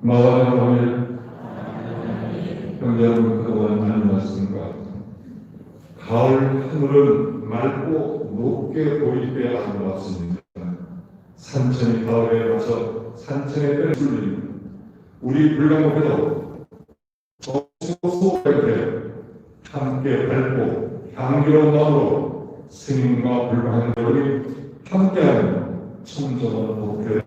마와는 오늘 형제여러분 그동안 안녕하십니까? 가을 하늘은 맑고 높게 보일 때 아름답습니다. 산천이 가을에 와서 산천의 뼈를 뚫리는 우리 불량목에도 소소하게 함께 밝고 향기로운 마음으로 스님과 불광들이 함께하는 청정한 목회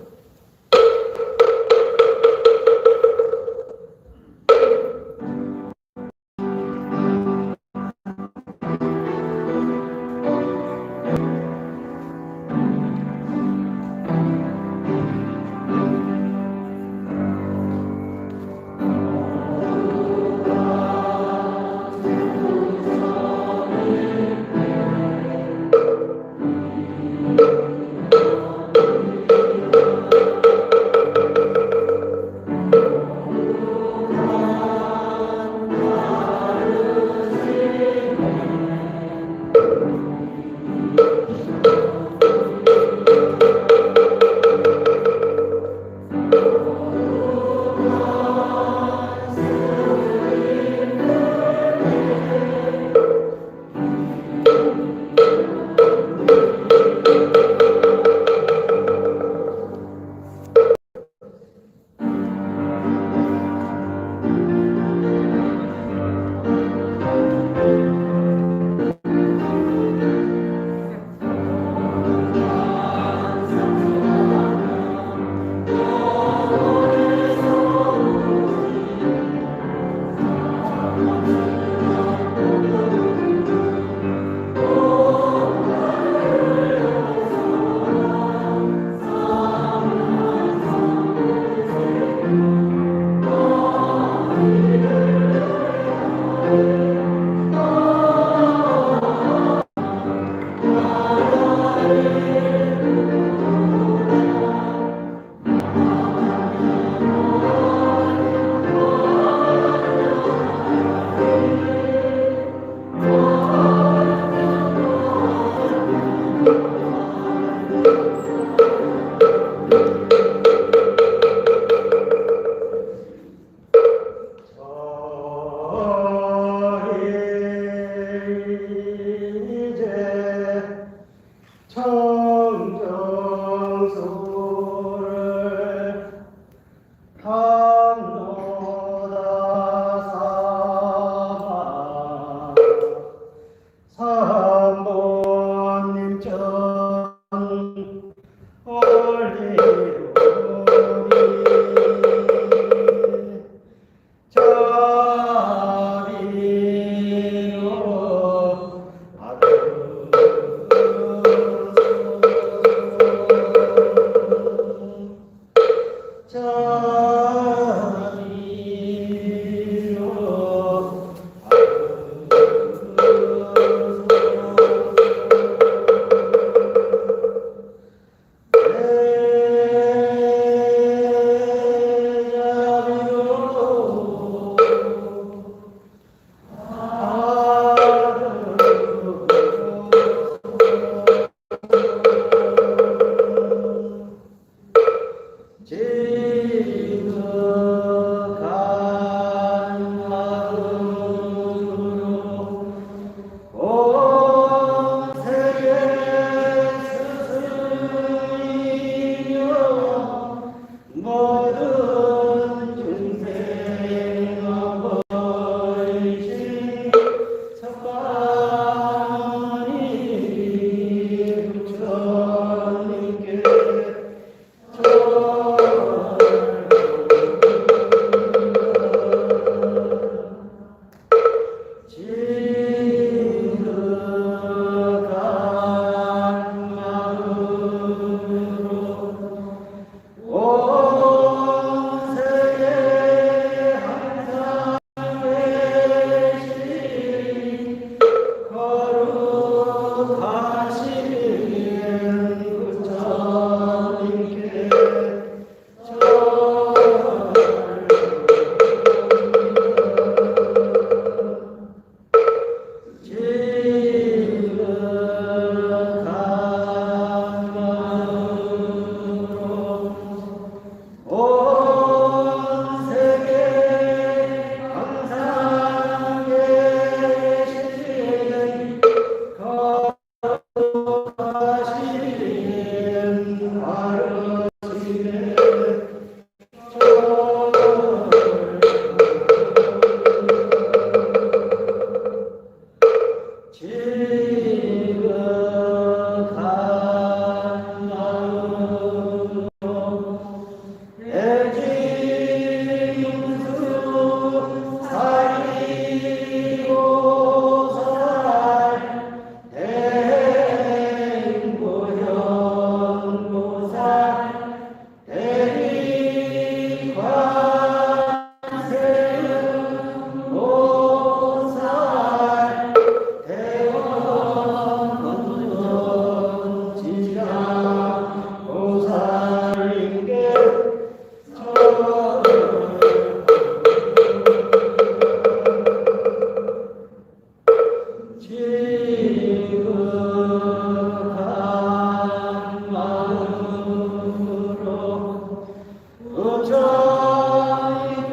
은총에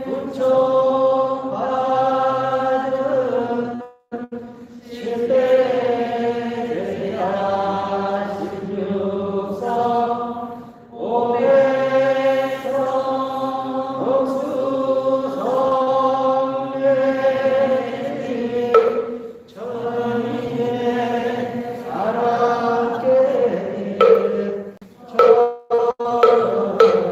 부처받은 십대제야 십육성 오백성 억수성례 천인의 사랑께 천하의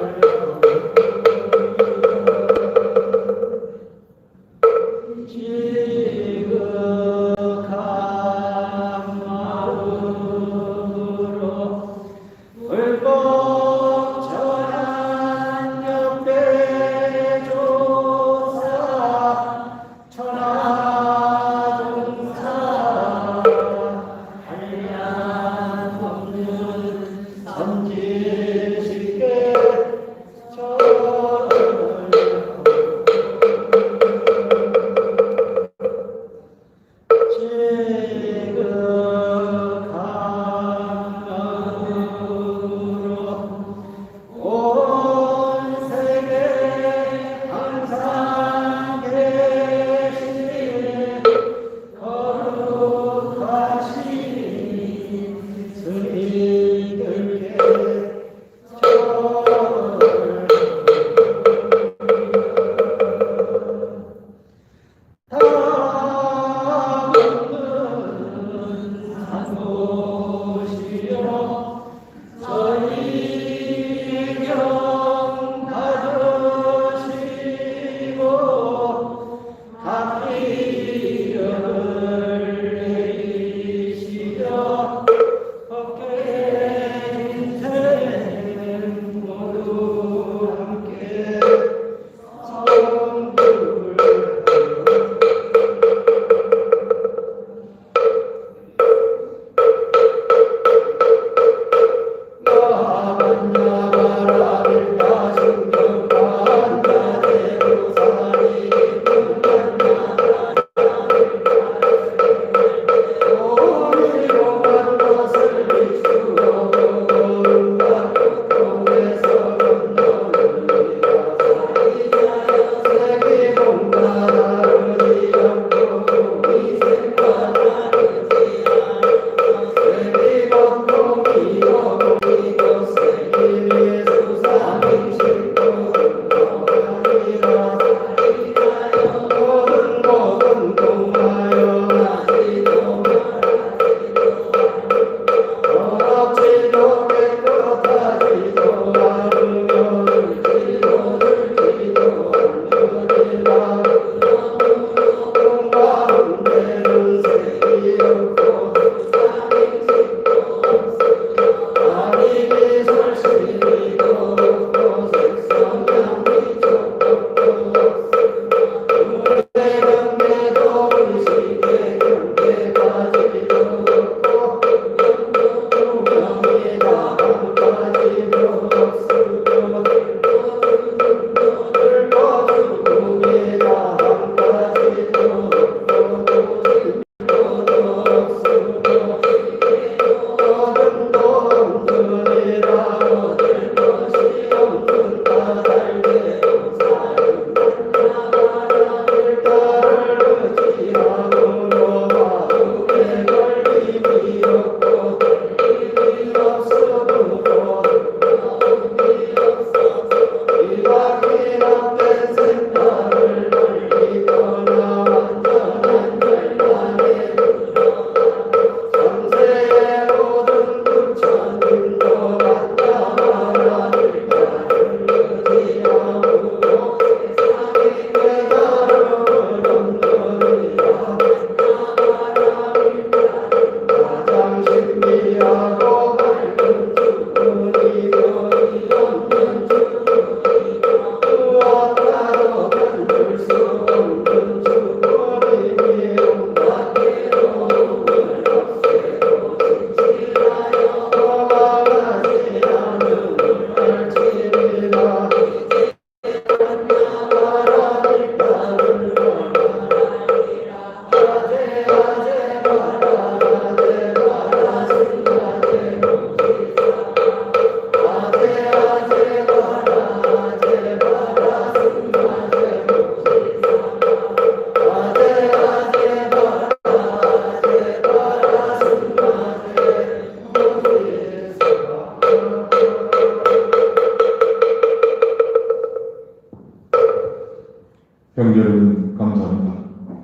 성도 여러분 감사합니다.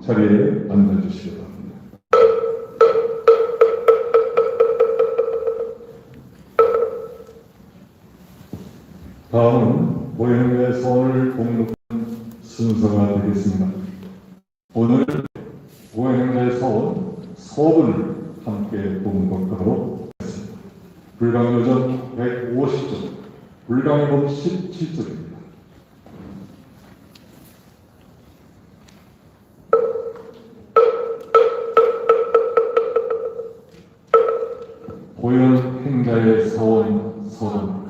자리에 앉아주시기 바랍니다. 다음은 보행의 서원을 봉독하는 순서가 되겠습니다. 오늘 보행의 서원 서분을 함께 봉독하도록 하겠습니다. 불강요전 150쪽, 불강법 17쪽입니다. 보현 행자의 서원 서원.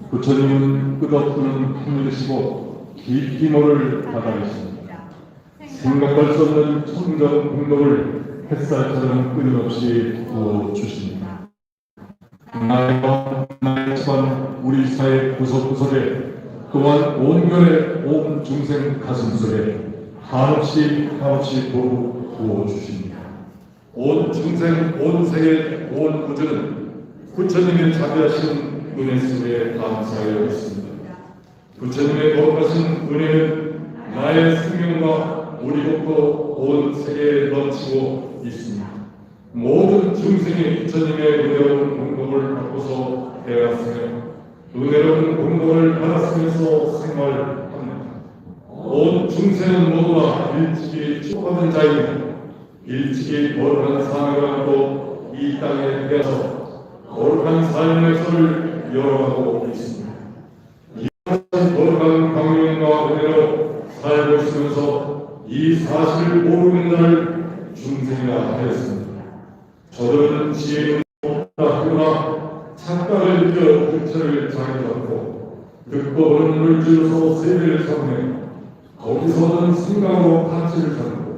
부처님은 끝없는 하늘이시고 깊이 모를 바다이십니다. 생각할 수 없는 청정 공덕을 햇살처럼 끊임없이 부어주십니다. 나의 집안 우리 사회 구석구석에 또한 온결의 온 중생 가슴속에 한없이 부어주십니다. 온 중생, 온 세계, 온 우주는 부처님의 자비하신 은혜 속에 감사하여 있습니다. 부처님의 거룩하신 은혜는 나의 생명과 우리로부터 온 세계에 넘치고 있습니다. 모든 중생이 부처님의 은혜로운 공덕을 받고서 되었으며 은혜로운 공덕을 받았으면서 생활합니다. 온 중생은 모두가 일찍이 축복받은 자이며 일찍이 거룩한 사명을 안고 이 땅에 되어서 거룩한 삶의 소를 열어가고 있습니다. 이 거룩한 광명과 은혜로 살고 있으면서 이 사실을 모르는 자를 중생이라 하였습니다. 저들은 지혜는 없다 하거나 착각을 느껴 부처를 자기받고 듣고 보는 물질로서 세계를 삼으며 거기서는 생각으로 가치를 삼고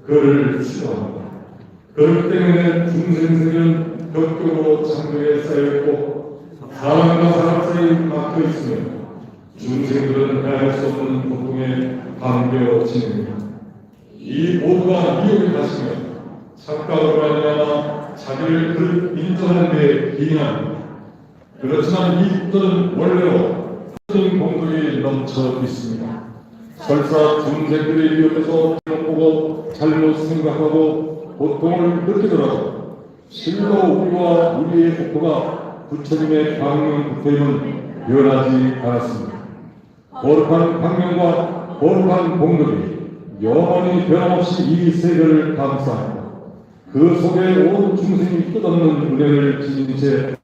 그를 싫어합니다. 그렇기 때문에 중생세계는 격격으로 창조에 쌓여있고 사람과 사람 사이에 막혀 있으며 중생들은 헤아릴 수 없는 고통에 감겨 지냅니다. 이 모두가 미혹에 가시며 착각으로 말미암아 자기를 그릇 인정하는 데 기인합니다. 그렇지만 이들은 원래로 모든 공덕이 넘쳐 있습니다. 설사 중생들의 미혹에서 잘못 보고 잘못 생각하고 고통을 느끼더라도 실로 우리와 우리의 목표가 부처님의 광명 부처님은 변하지 않았습니다. 거룩한 광명과 거룩한 공덕이 영원히 변함없이 이 세계를 감싸합니다. 그 속에 온 중생이 끝없는 은혜를 지닌 채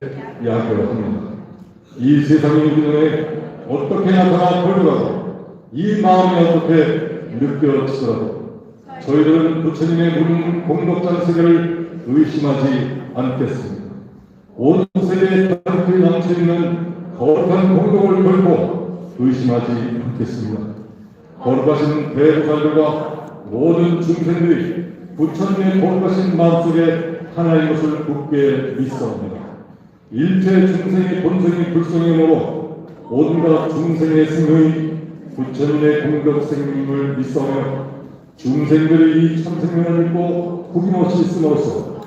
야교합니다. 이 세상의 운명에 어떻게 나타나 보이더라도 이 마음이 어떻게 느껴지더라도 저희들은 부처님의 무른 공덕장 세계를 의심하지 않겠습니다. 온 세계에 따뜻히 넘쳐있는 거룩한 공덕을 걸고 의심하지 않겠습니다. 거룩하신 대보살들과 모든 중생들이 부처님의 거룩하신 마음속에 하나인 것을 굳게 믿사옵니다. 일체 중생의 본성이 불성이므로 온갖 중생의 생명이 부처님의 공덕 생명을 믿사오며 중생들이 이 참생명을 믿고 구김없이 있음으로써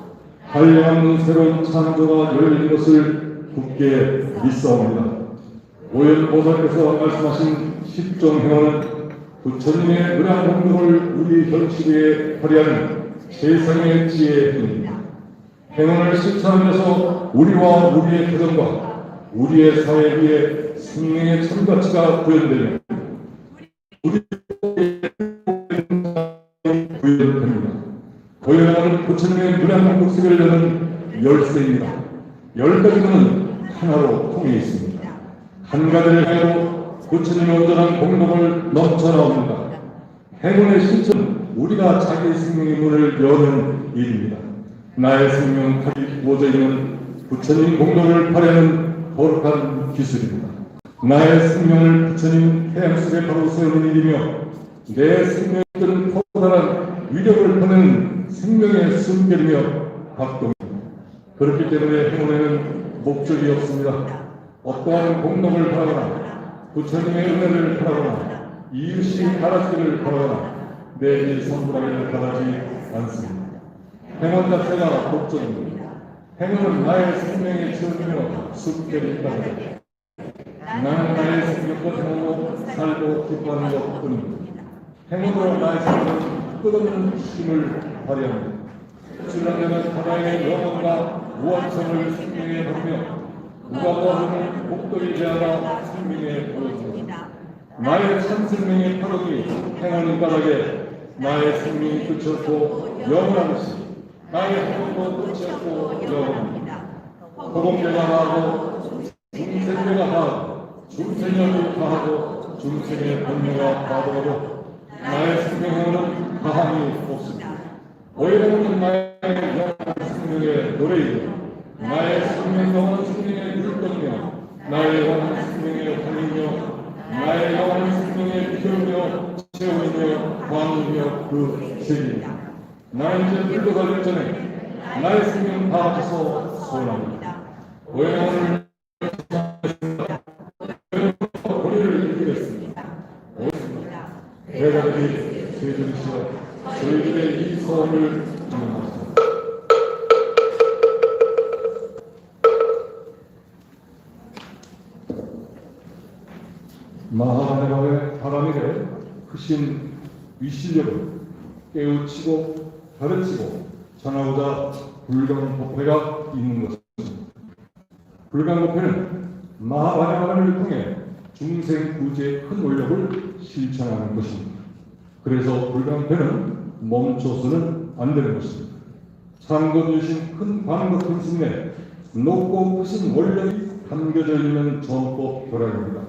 한량없는 새로운 창조가 열린 것을 굳게 믿사옵니다. 오연보살께서 말씀하신 십종행원은 부처님의 은한 공덕을 우리 현실 위에 발휘하는 세상의 지혜입니다. 행원을 실천하면서 우리와 우리의 가정과 우리의 사회 위에 생명의 참가치가 구현되며 우리의 구현됩니다. 고연하는 부처님의 은한 공덕을 여는 열쇠입니다. 열 가지는 하나로 통해 있습니다. 한 가지를 하여도 부처님의 온전한 공덕을 넘쳐나옵니다. 행운의 실천 우리가 자기 생명의 문을 여는 일입니다. 나의 생명 가득 부어져 있는 부처님 공덕을 발휘하는 거룩한 기술입니다. 나의 생명을 부처님 태양 속에 바로 세우는 일이며 내 생명에 있는 커다란 위력을 보내는 생명의 숨결이며 박동입니다. 그렇기 때문에 행운에는 목적이 없습니다. 어떠한 공덕을 바라거나 부처님의 은혜를 바라거나 이웃이 바라기를 바라거나 내일 선물하기를 바라지 않습니다. 행운 자체가 목적입니다. 행운은 나의 생명의 지원이며 숙결이 있답니다. 나는 나의 생명과 행운으로 살고 기뻐하는 것 뿐입니다. 행운으로 나의 삶은 끝없는 힘을 발휘합니다. 신랑자는 하나님의 영원과 무한성을 생명에 담으며 무감과는 복돌이 되어라 생명에 보여줍니다. 나의 참 생명의 파동이 행하는 까닭에 나의 생명이 끝이 없고 영원한 것이 나의 행운도 끝이 없고 영원합니다. 호봉제가 하고 중생제가 하고 중생연이 다하고 중생의 본류가 다하더라도 나의 생명행은 다함이 없습니다. 오히려는 나의 영원한 생명의 노래이고 나의 생명 영원한 생명의 물건이며 나의 영원한 생명의 환이며 나의 영원한 생명의 피우며 채우며 광이며 그 세계입니다. 나는 이제 물도 가기 전에 나의 생명 다 합쳐서 소원합니다. 오해영을 우리를 이기겠습니다. 대가들이 세준시여 저희들의 이 소원을 증명하소서. 마하바네바의 바람에게 크신 위실력을 깨우치고 가르치고 전하고자 불강법회가 있는 것입니다. 불강법회는 마하바네바를 통해 중생 구제의 큰 원력을 실천하는 것입니다. 그래서 불강법회는 멈춰서는 안 되는 것입니다. 상권 주신 큰 광과 큰 승리에 높고 크신 원력이 담겨져 있는 정법 교량입니다.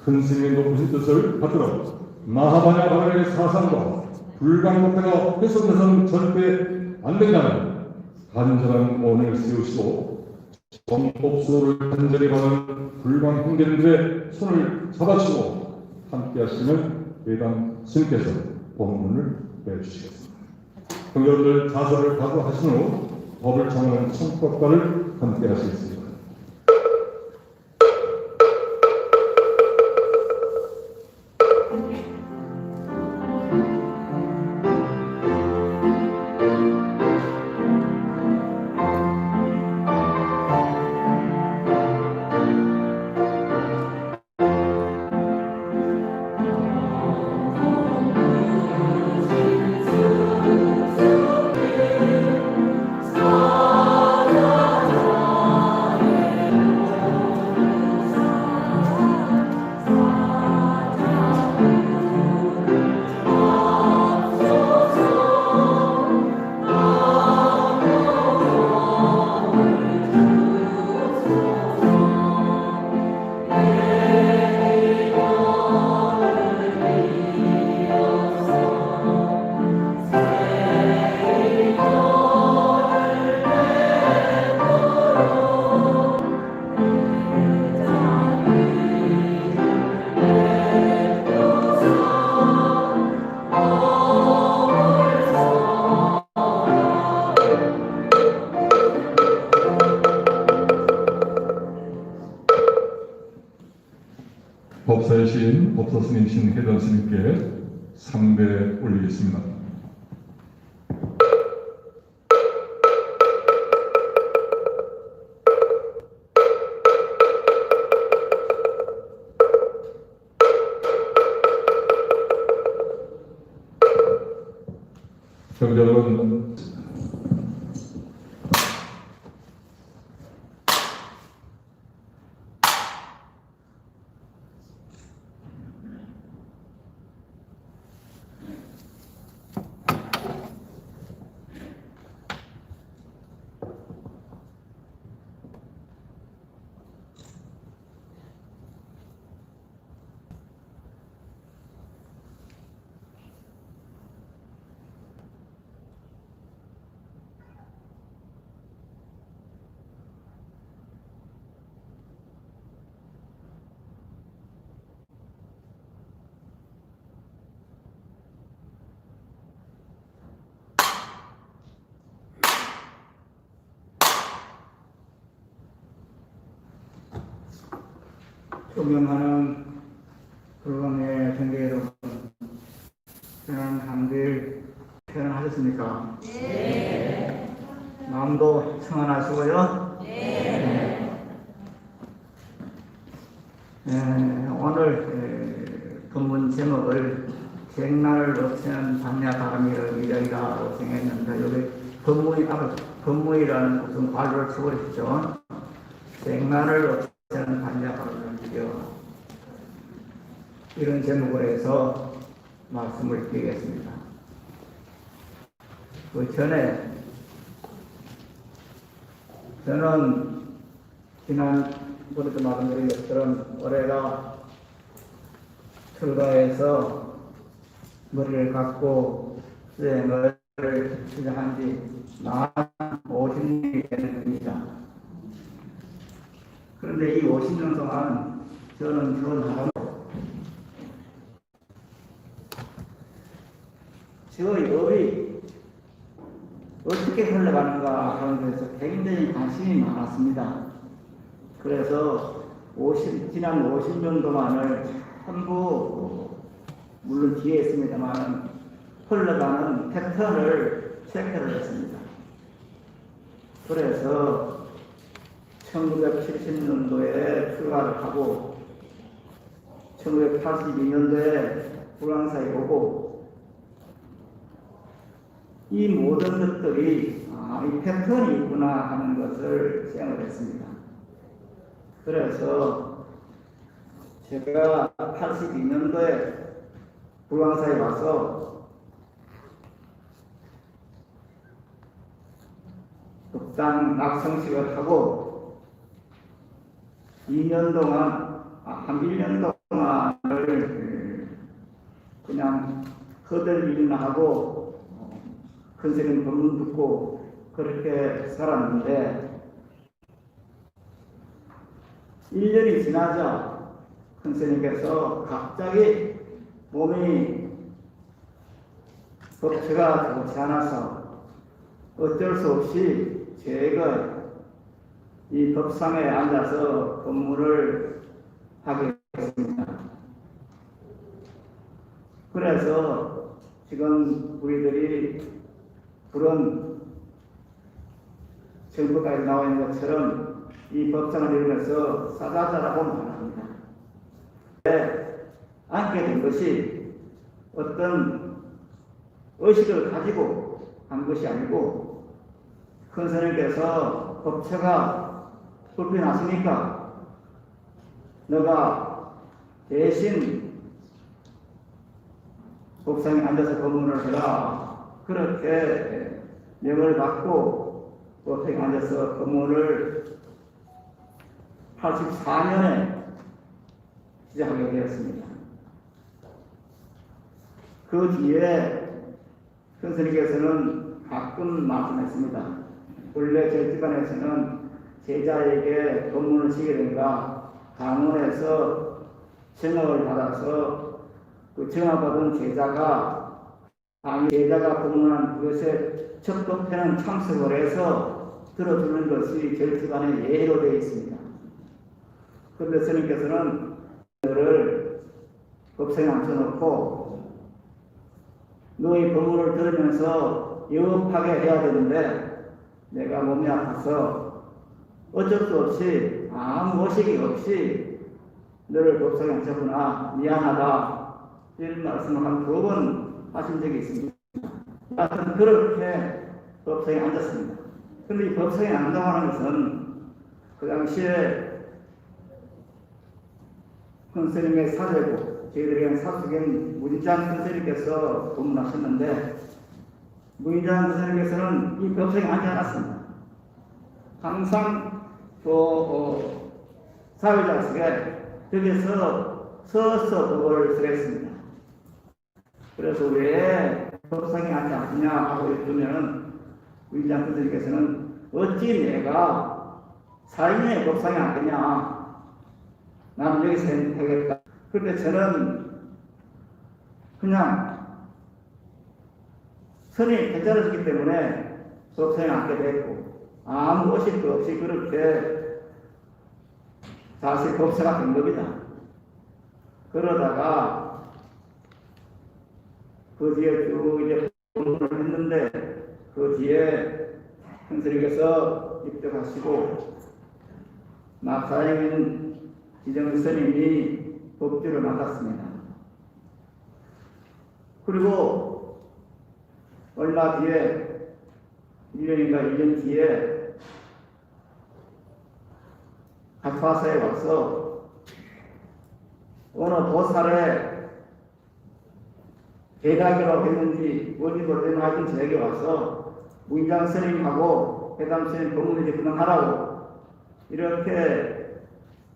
큰 스님의 높으신 뜻을 받들어 마하바냐바라의 사상과 불강법회가 훼손돼서는 절대 안 된다는 간절한 원을 세우시고 정법수호를 간절히 바라는 불강 형제님들의 손을 잡아주고 함께 하시는 외당 스님께서 법문을 내주시겠습니다. 여러분들 자서를 각오하신 후 법을 정하는 청법과를 함께 하시겠습니다. 법사이신 법사스님이신 해단스님께 상대 올리겠습니다. 경자 여러분, 존경하는 불광의 경계 여러분, 지난 한주일 퇴원하셨습니까? 네. 마음도 평안하시고요. 네. 오늘 본문 제목을 백날 없애는 반야 바람이라 미련이라고 생각했는데 여기 법무이라는 무슨 관로를 써버리시죠. 백날을 없애는 반야 바람을 미려 이런 제목으로 해서 말씀을 드리겠습니다. 그 전에 저는 지난번에도 말씀드린 것처럼 올해가 출가해서 머리를 갖고 수행을 시작한 지 만 50년이 되는 겁니다. 그런데 이 50년 동안 저는 저 업이 어떻게 흘러가는가 하는 데서 굉장히 관심이 많았습니다. 그래서 지난 50년 동안을 전부 물론 뒤에 있습니다만 흘러가는 패턴을 체크를 했습니다. 그래서 1970년도에 출가를 하고 1982년도에 불황사에 오고 이 모든 것들이 이 패턴이 있구나 하는 것을 생각을 했습니다. 그래서 제가 82년도에 불황사에 와서 극단 낙성식을 하고 2년 동안, 한 1년 동안을 그냥 허들 일이나 하고 큰스님 법문 듣고 그렇게 살았는데 1년이 지나자 큰스님께서 갑자기 몸이 법체가 좋지 않아서 어쩔 수 없이 제가 이 법상에 앉아서 법문을 하게 됐습니다. 그래서 지금 우리들이 그런 정부까지 나와 있는 것처럼 이 법상을 이루면서 사자자라고 말합니다. 앉게 된 것이 어떤 의식을 가지고 한 것이 아니고 큰 스님께서 법체가 불편하시니까 너가 대신 법상에 앉아서 법문을 해라. 그렇게 명을 받고 법상에 앉아서 법문을 84년에 시작하게 되었습니다. 그 뒤에 큰 스님께서는 가끔 말씀했습니다. 원래 저희 집안에서는 제자에게 법문을 시게 된가 강원에서 정업을 받아서 그 정업받은 제자가 법문한 그것에 척도편은 참석을 해서 들어주는 것이 저희 집안의 예로 되어 있습니다. 그런데 스님께서는 너를 법상에 앉혀놓고 너의 법문을 들으면서 영업하게 해야 되는데 내가 몸이 아파서 어쩔 수 없이 아무 의식이 없이 너를 법상에 앉혔구나 미안하다 이런 말씀을 한 2번 하신 적이 있습니다. 하여튼 그렇게 법상에 앉았습니다. 그런데 이 법상에 앉는다고 하는 것은 그 당시에 큰 스님의 사제고 저희들에게는 사숙인 문장 큰 스님께서 법문하셨는데 문장 큰 스님께서는 이 법상에 앉지 않았습니다. 항상 사회자석에 저기서 서서 법을 쓰겠습니다. 그래서 왜 법상에 앉지 않느냐 하고 여쭈면 문장 큰 스님께서는 어찌 내가 사인의 법상에 앉느냐 나는 여기서 하겠다. 그런데 저는 그냥 선이 괜찮아졌기 때문에 법상에 앉게 됐고 아무 의식도 없이 그렇게 사실 법사가 된 겁니다. 그러다가 그 뒤에 쭉 이제 공부를 했는데 그 뒤에 형수님께서 입덕하시고 마사인 지정 스님이 법주를 맡았습니다. 그리고 얼마 뒤에 1년인가 1년 뒤에 가파사에 와서 어느 보살의 대각이라고 했는지 뭔지 모르겠는데 하여튼 저에게 와서 무인장 스님하고 회담 스님 법문을 그만하라고 이렇게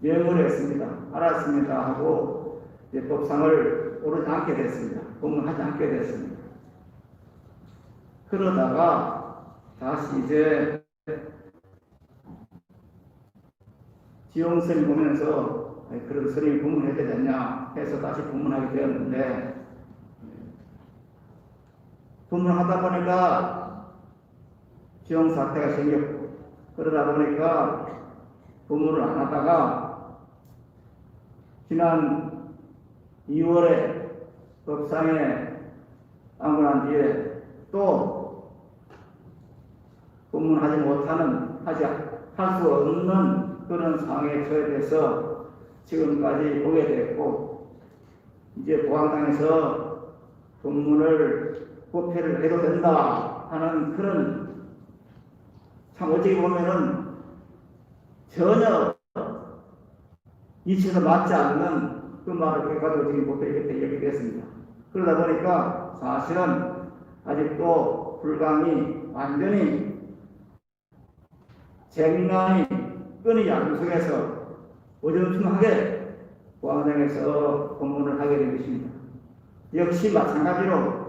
명을 했습니다. 알았습니다 하고 이제 법상을 오르지 않게 됐습니다. 법문하지 않게 됐습니다. 그러다가 다시 이제 지용 스님 보면서 그런 스님이 법문해야 되겠냐 해서 다시 법문하게 되었는데 법문하다 보니까 지용 사태가 생겼고 그러다 보니까 법문을 안 하다가 지난 2월에 법상에 안건한 뒤에 또 법문하지 못하는 할 수 없는 그런 상황에 처해져서 지금까지 오게 됐고 이제 보안당에서 법문을 법회를 해도 된다 하는 그런 참 어찌 보면은 전혀 이치에서 맞지 않는 그 말을 해가지고 지금 법회에 이렇게 됐습니다. 그러다 보니까 사실은 아직도 불감이 완전히 쟁란이 끈이 양속에서 어정쩡하게 보안당에서 법문을 하게 된 것입니다. 역시 마찬가지로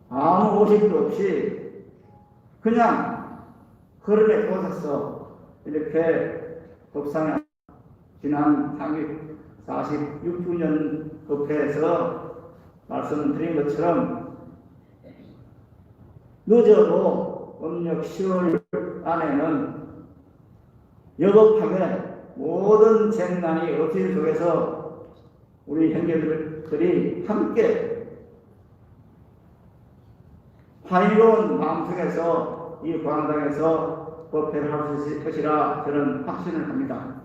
아무 오식도 없이 그냥 흐름에 꽂아서 이렇게 법상에 지난 46주년 법회에서 말씀드린 것처럼 늦어도 음력 10월 안에는 여법하게 모든 쟁난이 없어질 속에서 우리 형제들이 함께 화이로운 마음속에서 이 광당에서 법회를 할 수 있을 것이라 저는 확신을 합니다.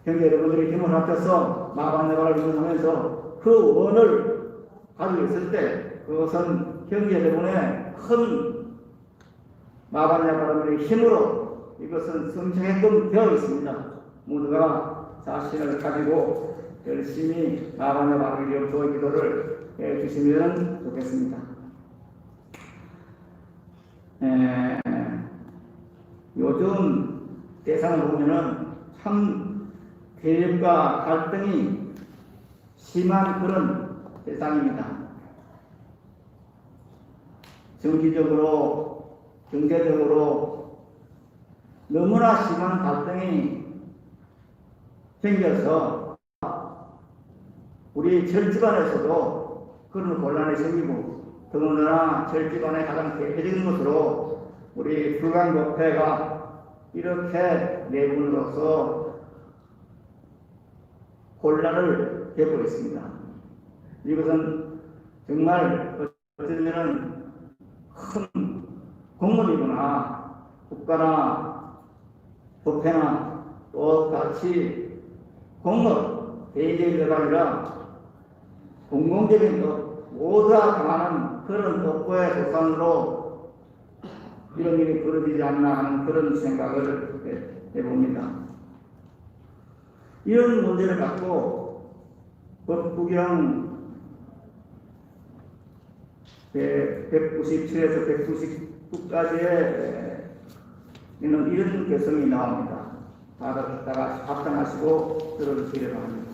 형제 여러분들이 힘을 합쳐서 마반야가를 운영하면서 그 원을 가지고 있을 때 그것은 형제 여러분의 큰 마반야가의 힘으로 이것은 성취게끔 되어 있습니다. 모두가 자신을 가지고 열심히 마반야가를 염소의 기도를 해주시면 좋겠습니다. 요즘 세상을 보면은 참 대립과 갈등이 심한 그런 세상입니다. 정치적으로, 경제적으로 너무나 심한 갈등이 생겨서 우리 절집안에서도 그런 곤란이 생기고 더군다나 절집안의 가장 대표적인 것으로 우리 불광법회가 이렇게 내분으로서 혼란을 겪고 있습니다. 이것은 정말 어쩌면 큰 공무원이구나 국가나 법회나 똑같이 공업 대의적인 것 아니라 공공적인 것 모두가 당하는 그런 업보의 조상으로 이런 일이 벌어지지 않나 하는 그런 생각을 해봅니다. 이런 문제를 갖고 법구경 197에서 199까지에 있는 이런 개성이 나옵니다. 다가 합당하시고 들어주시기 바랍니다.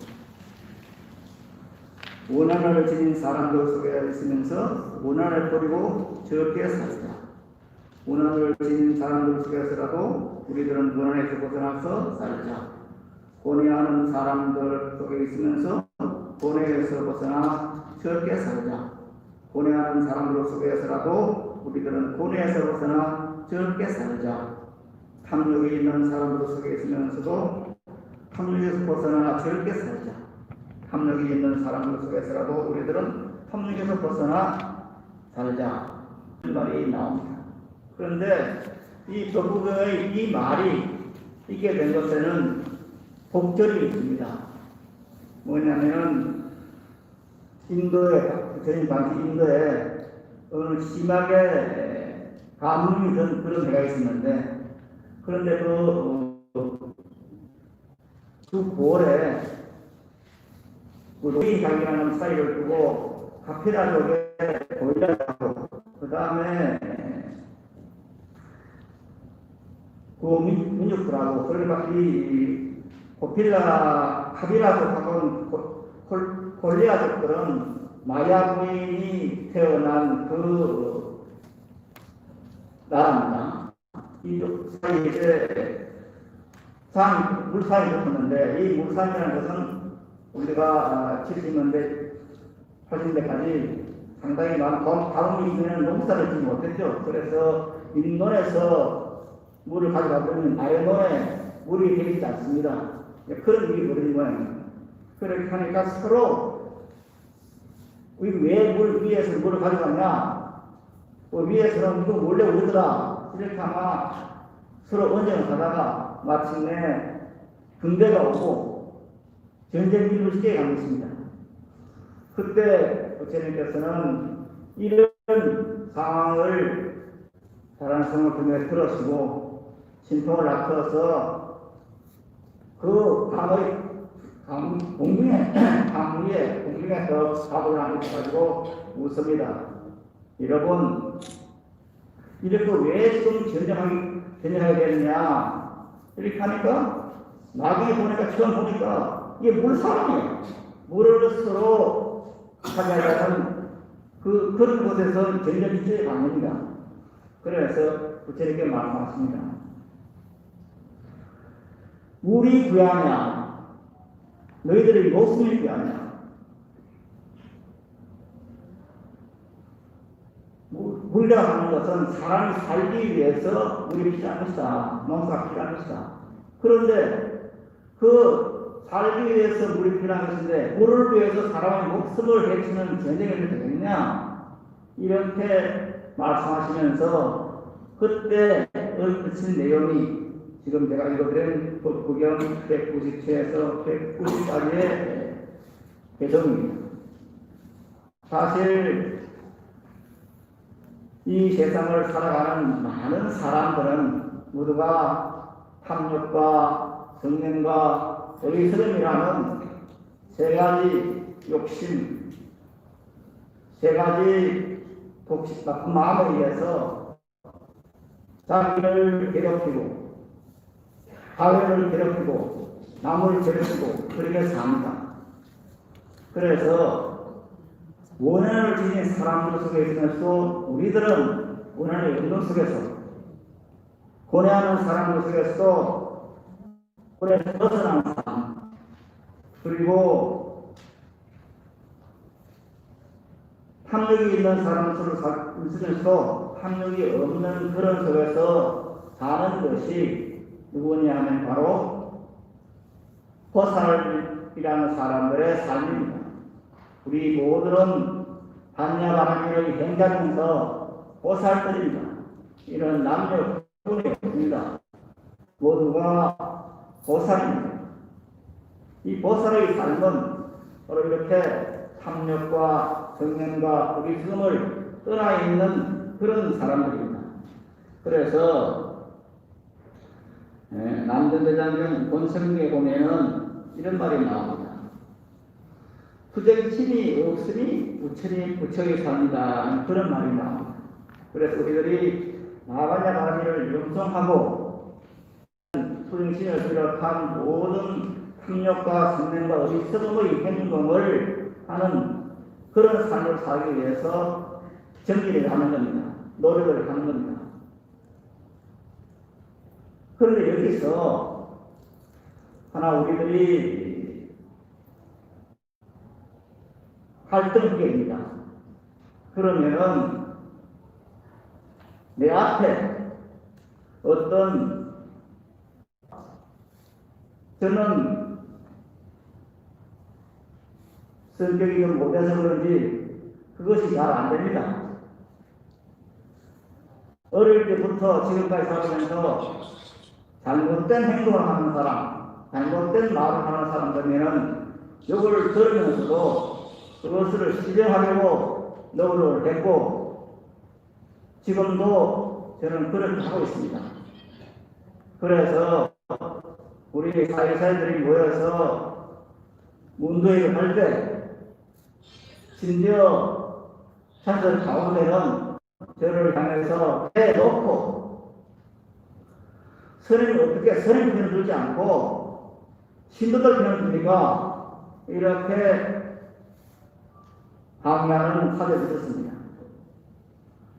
원한을 지닌 사람들 속에 있으면서 원한을 버리고 적게 살자. 원한을 지닌 사람들 속에서라도 우리들은 원한에서 벗어나서 살자. 고뇌하는 사람들 속에 있으면서 고뇌에서 벗어나 적게 살자. 고뇌하는 사람들 속에서라도 우리들은 고뇌에서 벗어나 적게 살자. 탐욕이 있는 사람들 속에 있으면서도 탐욕에서 벗어나 적게 살자. 탐욕이 있는 사람들 속에서라도 우리들은 탐욕에서 벗어나 살자. 이 말이 나옵니다. 그런데 이 법구경의 이 말이 있게 된 것에는 복절이 있습니다. 뭐냐면은 인도에 저희 당시 인도에 어느 심하게 가뭄이 든 그런 해가 있었는데 그런데 그 9월에 그 노인 가게라는 사이를 두고 카피라 쪽에 보이라고 그 다음에 그 민족들하고 그러니까 이 고필라 카비라고 하는 콜리아족들은 마야 부인이 태어난 그 나라입니다. 이쪽 사이에 이제 물산이 붙었는데 이 물산이라는 것은 우리가 70년대, 80년대까지 상당히 많은 가뭄이 있는 농사를 짓지 못했죠. 그래서 인도에서 물을 가져가면 아래노에 물이 되지 않습니다. 그런 일이 벌어진 모양입니다. 그렇게 하니까 서로 왜 물 위에서 물을 가져가냐? 위에서는 누구 몰래 오더라. 이렇게 아마 서로 언쟁을 하다가 마침내 군대가 오고 전쟁기를 시작해 간 것입니다. 그때 부처님께서는 이런 상황을 자랑성을 통해 들으시고 신통을 낮춰서 그 공중에 더 밥을 남겨가지고 웃습니다. 여러분, 이렇게 왜 지금 전쟁하게 되느냐? 이렇게 하니까 나중에 보니까 처음 보니까 이게 물사람이에요. 물을 서로 차지하려는 그런 곳에서 전쟁이 시작이 갑니다. 그래서 부처님께 말씀하십니다. 물이 귀하냐? 너희들의 목숨이 귀하냐? 물이라고 하는 것은 사람이 살기 위해서 물이 필요한 것이다. 농사가 필요한 것이다. 그런데 그 살기 위해서 물이 필요한 것인데 물을 위해서 사람의 목숨을 해치는 전쟁이 되겠냐? 이렇게 말씀하시면서 그때 읊으신 내용이 지금 제가 읽어드린 법구경 197에서 190까지의 개정입니다. 사실 이 세상을 살아가는 많은 사람들은 모두가 탐욕과 정념과 어리석음이라는 세 가지 욕심, 세 가지 독식 나쁜 마음에 의해서 자기를 괴롭히고 사회를 괴롭히고 남을 괴롭히고 그렇게 삽니다. 그래서 원한을 지닌 사람들 속에 있으면서 우리들은 원한의 운동 속에서 고뇌하는 사람들 속에서 고뇌에서 벗어나는 사람 그리고 탐욕이 있는 사람들 속에서 탐욕이 없는 그런 속에서 사는 것이 누구냐 하면 바로 보살이라는 사람들의 삶입니다. 우리 모두는 반야바라미를 행하면서 보살들입니다. 이런 남녀 분이 없습니다. 모두가 보살입니다. 이 보살의 삶은 바로 이렇게 탐욕과 정념과 어리석음을 떠나 있는 그런 사람들입니다. 그래서 남전대장경 본성기에 보면은 이런 말이 나옵니다. 부정심이 없으니 부처의 삶이다. 그런 말이 나옵니다. 그래서 우리들이 나바냐바라미를 용성하고 부정심을 비롯한 모든 탐욕과 성냄과 어리석음의 행동을 하는 그런 삶을 살기 위해서 정진을 하는 겁니다. 노력을 하는 겁니다. 그런데 여기서 하나 우리들이 갈등기입니다. 그러면은 내 앞에 어떤 저는 성격이 좀 못해서 그런지 그것이 잘 안 됩니다. 어릴 때부터 지금까지 살면서 잘못된 행동을 하는 사람, 잘못된 말을 하는 사람들에게는 욕을 들으면서도 그것을 실행하려고 노력을 했고 지금도 저는 그렇게 하고 있습니다. 그래서 우리 사회사들이 모여서 문도회를 할 때 심지어 사설 가운데는 저를 향해서 해놓고 선임을 어떻게 선임 편을 들지 않고 신도들 편을 들니까 이렇게 항의하는 사례도 있었습니다.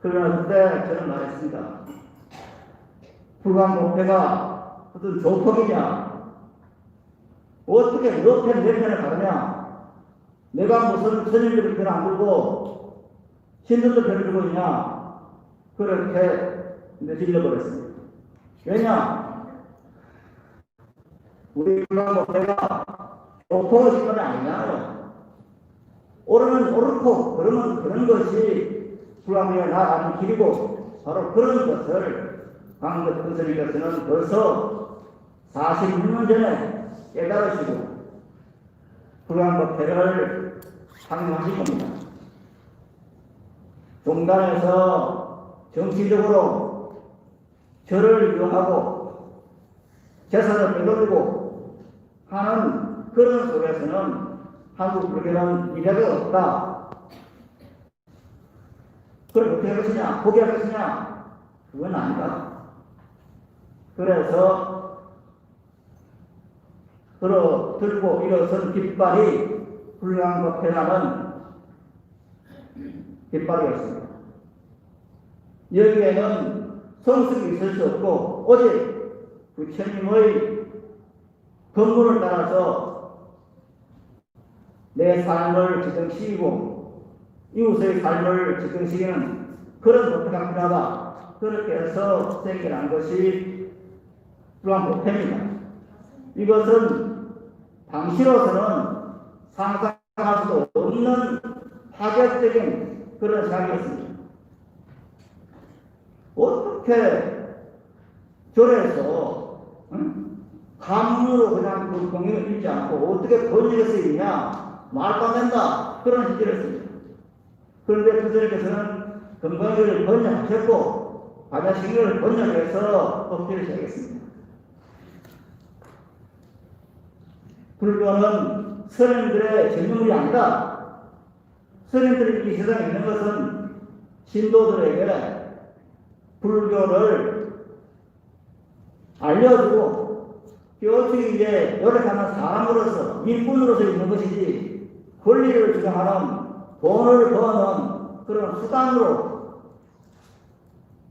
그러나 그때 저는 말했습니다. 불광목회가 무슨 조폭이냐? 어떻게 너 편, 내 편을 가느냐? 내가 무슨 선임들의 편을 안 들고 신도들 편을 들고 있냐? 그렇게 이제 질러버렸습니다. 왜냐? 우리 불광목회가 조폭의 신분이 아니잖아요. 옳으면 옳고 그러면 그런 것이 불광목회가 나아가는 길이고 바로 그런 것을 강덕 선생님께서는 벌써 46년 전에 깨달으시고 불광목회를 강요하신 겁니다. 종단에서 정치적으로 저를 유혹하고 재산을 빼돌리고 하는 그런 속에서는 한국 불교는 미래가 없다. 그걸 어떻게 하겠느냐? 포기하겠느냐? 그건 아니다. 그래서 들고 일어선 깃발이 불광목회라는 깃발이었습니다. 여기에는 성숙이 있을 수 없고 오직 부처님의 법문을 따라서 내 삶을 지정시키고 이웃의 삶을 지정시키는 그런 법회가 필요하다. 그렇게 해서 생겨난 것이 불광목회입니다. 이것은 당시로서는 상상할 수 없는 파격적인 그런 생각이었습니다. 어떻게 절에서 감으로 그냥 그 공연을 읽지 않고 어떻게 번역을 쓰이냐 말도 안 된다 그런 시절이었습니다. 그런데 부처님께서는 금강경을 번역하셨고 반야신경을 번역해서 법회를 시작했습니다. 불교는 선생들의 전유물이 아니다. 선생들이 이 세상에 있는 것은 신도들에게 불교를 알려주고 깨우치기 위해 노력하는 사람으로서 일꾼으로서 있는 것이지 권리를 주장하는 돈을 버는 그런 수단으로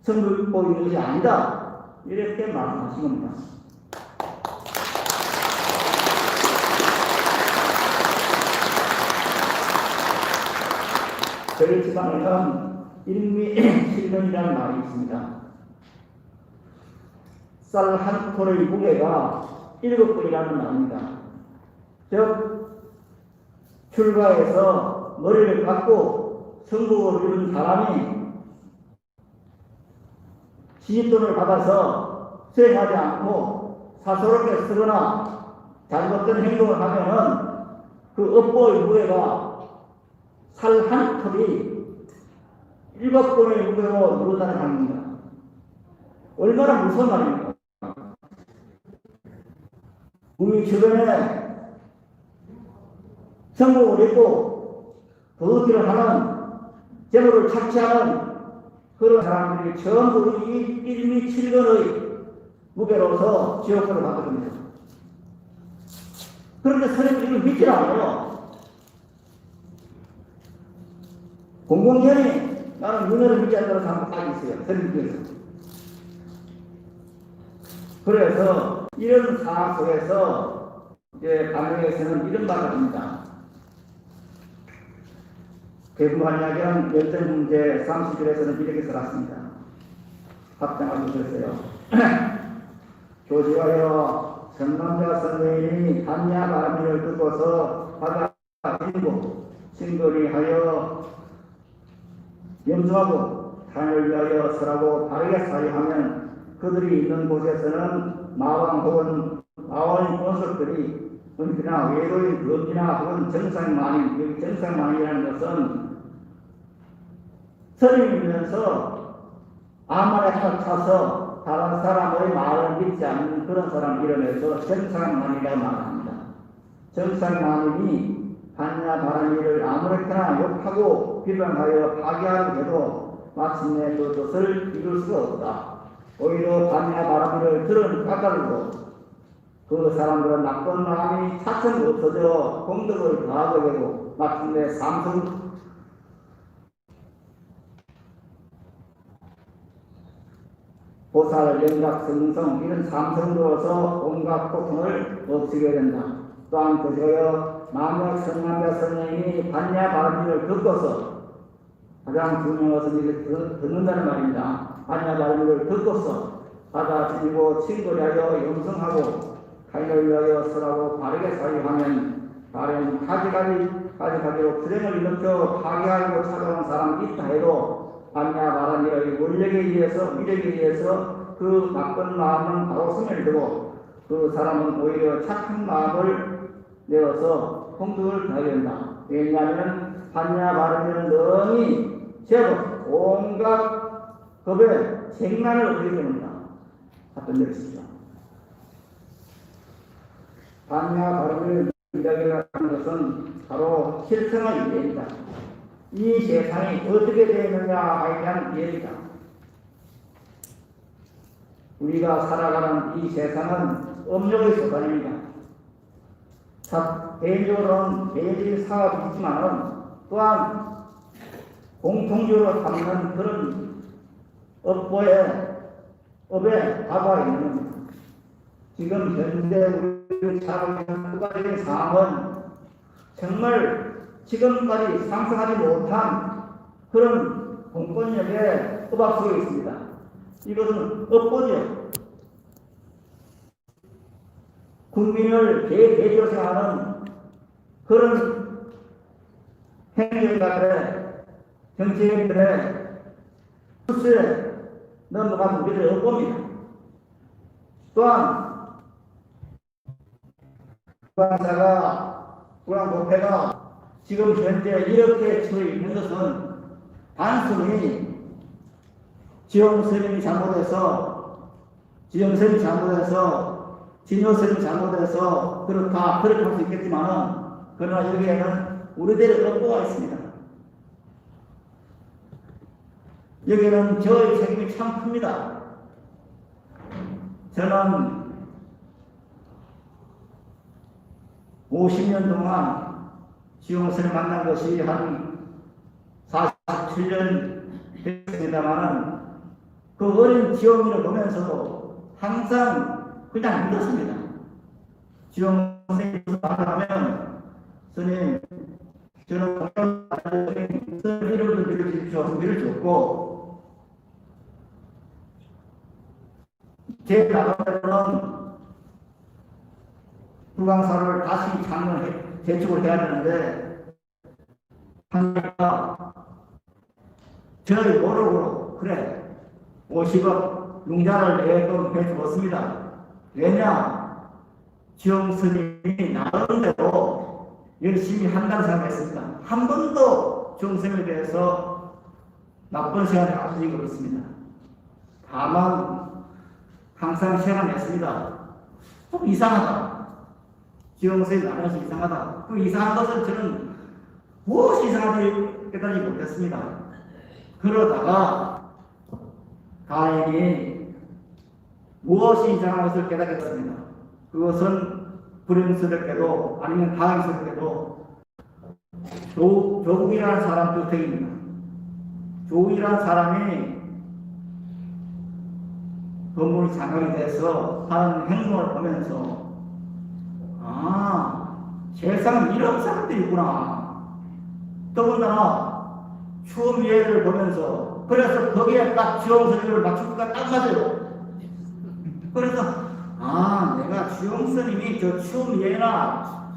선물고 있는 것이 아니다. 이렇게 말씀하신 겁니다. 저희 지방에는 일미실론이라는 말이 있습니다. 쌀 한 톨의 무게가 7번이라는 말입니다. 즉 출가해서 머리를 갖고 성국을 이룬 사람이 시집돈을 받아서 수행하지 않고 사소롭게 쓰거나 잘못된 행동을 하면은 그 업보의 무게가 살 한 톨이 7번의 무게로 누른다는 말입니다. 얼마나 무서운 말입니까? 우리 주변에 성공을 했고 도둑질을 하는 재물을 착취하는 그런 사람들이 전부 이 1미 7번의 무게로서 지옥으로 가거든요. 그런데 선생님들이 믿질 않아요. 공공연히 나는 윤회를 믿지 않는 사람도 다 있어요. 선생님께서. 그래서 이런 상황 속에서 이제 강릉에서는 이런 말을 합니다. 대부관약이란 열전 문제 30일에서는 이렇게 써놨습니다. 합장을 주셨어요. 교지하여 전남자 선생님이 한야 바람을 듣고서 받아들이고 신거리 하여 염두하고 단을 위하여 설하고 바르게 사유하면 그들이 있는 곳에서는 마왕 혹은 마왕 권속들이 은비나 외도인 법이나 혹은 정상만인, 여기 정상만이라는 것은 스님이면서 아말에 쫓아서 다른 사람의 말을 믿지 않는 그런 사람 이름에서 정상만이라고 말합니다. 정상만인이 반야 바라미를 아무렇게나 욕하고 비방하여 파괴하려 해도 마침내 그 뜻을 이룰 수가 없다. 오히려 반야 바라미를 들은 까닭으로 그 사람들은 나쁜 마음이 차츰 없어져 공덕을 더하게 되고 마침내 삼성 보살, 영각, 성성 이런 삼성으로서 온갖 고통을 없애게 된다. 또한 그저여 만약 성남자 선생님이 반야 바라미를 듣고서 가장 중요한 것은 이렇게 듣는다는 말입니다. 반야 바라미를 듣고서 받아들이고 친구하여 영성하고 타인을 위하여 설하고 바르게 사유하면 다른 가지가지로 불행을 일으켜 파괴하고 찾아온 사람이 있다 해도 반야 바라미의 원력에 의해서 위력에 의해서 그 나쁜 마음은 바로 스며들고 그 사람은 오히려 착한 마음을 내어서 공덕을 더하게 된다. 왜냐하면 반야 바라미는 능히 제법 온갖 법에 생란을 얻게 됩니다. 답변 드리십시오. 반야 바라미를 이야기하는 것은 바로 실생활 이해입니다. 이 세상이 어떻게 되느냐에 대한 이해입니다. 우리가 살아가는 이 세상은 업력의 소관입니다. 개인적으로는 매일 사업이 있지만 또한 공통적으로 삼는 그런 업에 가봐 있는 겁니다. 지금 현재 우리 살아가고 있는 국가적인 상황은 정말 지금까지 상상하지 못한 그런 공권력의 억압 속에 있습니다. 이것은 업보죠. 국민을 대대로 생각하는 그런 행정가들의 정치인들의 수수에 넘어가는 우리들의 업보입니다. 또한 국왕법회가 지금 현재 이렇게 처해 있는 것은 단순히 지용스님이 잘못해서 진효스님이 잘못해서 그렇게 할 수 있겠지만 그러나 여기에는 우리들의 업보가 있습니다. 여기에는 저의 책임이 참 큽니다. 저는 50년 동안 지용스를 만난 것이 한 47년 됐습니다만은 그 어린 지용이를 보면서도 항상 그냥 믿었습니다. 지용 선생님이 말하면 스님 저는 스님 이름을 빌어주십시오. 위를 줬고 제 나가면은 불광사를 다시 재축을 해야 되는데 하니까 저희 모르고 그래 50억 융자를 내건 해주었습니다. 왜냐 지용스님이 나름대로 열심히 한다고 생각했습니다. 한 번도 지용스님에 대해서 나쁜 시간을 가진 적이 없습니다. 다만 항상 시간을 냈습니다. 좀 이상하다. 지용스님이 나라에서 이상하다. 그 이상한 것을 저는 무엇이 이상한지 깨달지 못했습니다. 그러다가 다행히 무엇이 이상한 것을 깨닫게 됐습니다. 그것은 불행스럽게도 아니면 다행스럽게도 조국이라는 사람 주택입니다. 조국이라는 사람이 건물 장악이 돼서 하는 행동을 보면서 세상에 이런 사람들이 있구나. 더군다나 추움 예를 보면서 그래서 거기에 딱 지용스님을 맞추기가 딱 맞아요. 그래서 내가 지용스님이 저 추움 예나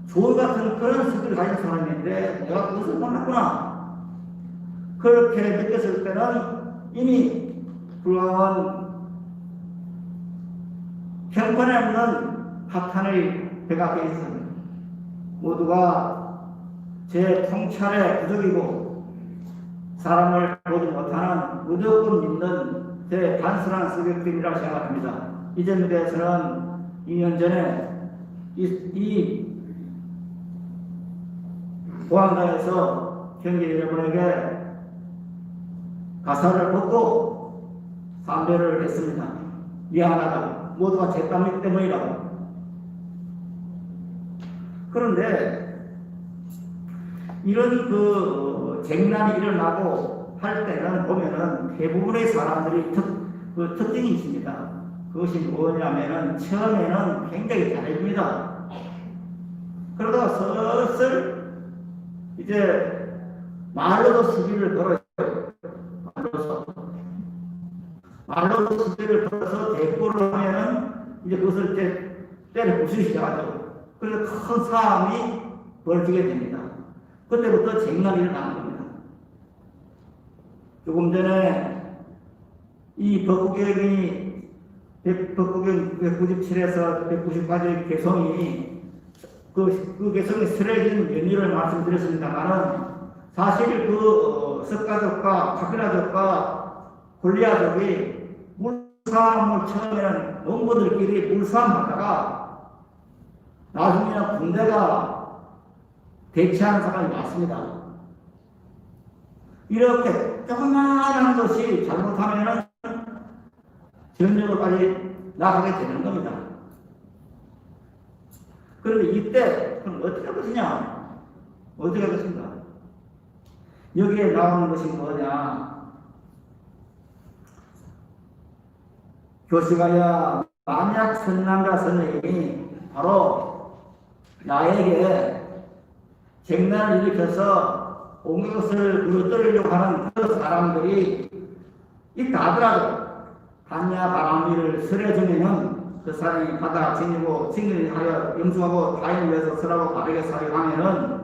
조울 같은 그런 스킬을 가진 사람인데 내가 그것을 몰랐구나. 그렇게 느꼈을 때는 이미 불광은 형편에 없는 파탄의 배가 되어 있습니다. 모두가 제 통찰의 부족이고 사람을 보지 못하는 무조건 믿는 제 단순한 수격들이라 생각합니다. 이 점에 대해서는 2년 전에 이 보안당에서 경기 여러분에게 가사를 벗고 삼배를 했습니다. 미안하다고. 모두가 제 땀 때문이라고. 그런데 이런 그 쟁난이 일어나고 할 때는 보면은 대부분의 사람들이 특징이 있습니다. 그것이 뭐냐면은 처음에는 굉장히 잘해줍니다. 그러다가 슬슬 이제 말로도 시비를 걸어요. 말로도 시비를 걸어서 대꾸를 하면은 이제 그것을 이제 때려 부수기 시작하죠. 그래서 큰 싸움이 벌어지게 됩니다. 그때부터 쟁난이 일어나는 겁니다. 조금 전에 이 법구경이 법구경 197에서 190까지 개성이 그 개성이 쓰레진 연유를 말씀드렸습니다만은 사실 그 석가족과 카피라족과 골리아족이 물싸움을 처음에는 농부들끼리 물싸움하다가 나중에는 군대가 대치하는 상황이 왔습니다. 이렇게 조그마한 것이 잘못하면은 전쟁으로까지 나가게 되는 겁니다. 그런데 이때 그럼 어떻게 할 것이냐? 어떻게 할 것인가? 여기에 나오는 것이 뭐냐? 교시가야 만약 선남자 선생님이 바로 나에게 쟁난을 일으켜서 온 것을 무너뜨리려고 하는 그 사람들이 있다 하더라도 반야 바람비를 설해주면은 그 사람이 받아 지니고 징계하여 영주하고 타인을 위해서 설하고 바르게 살아가면은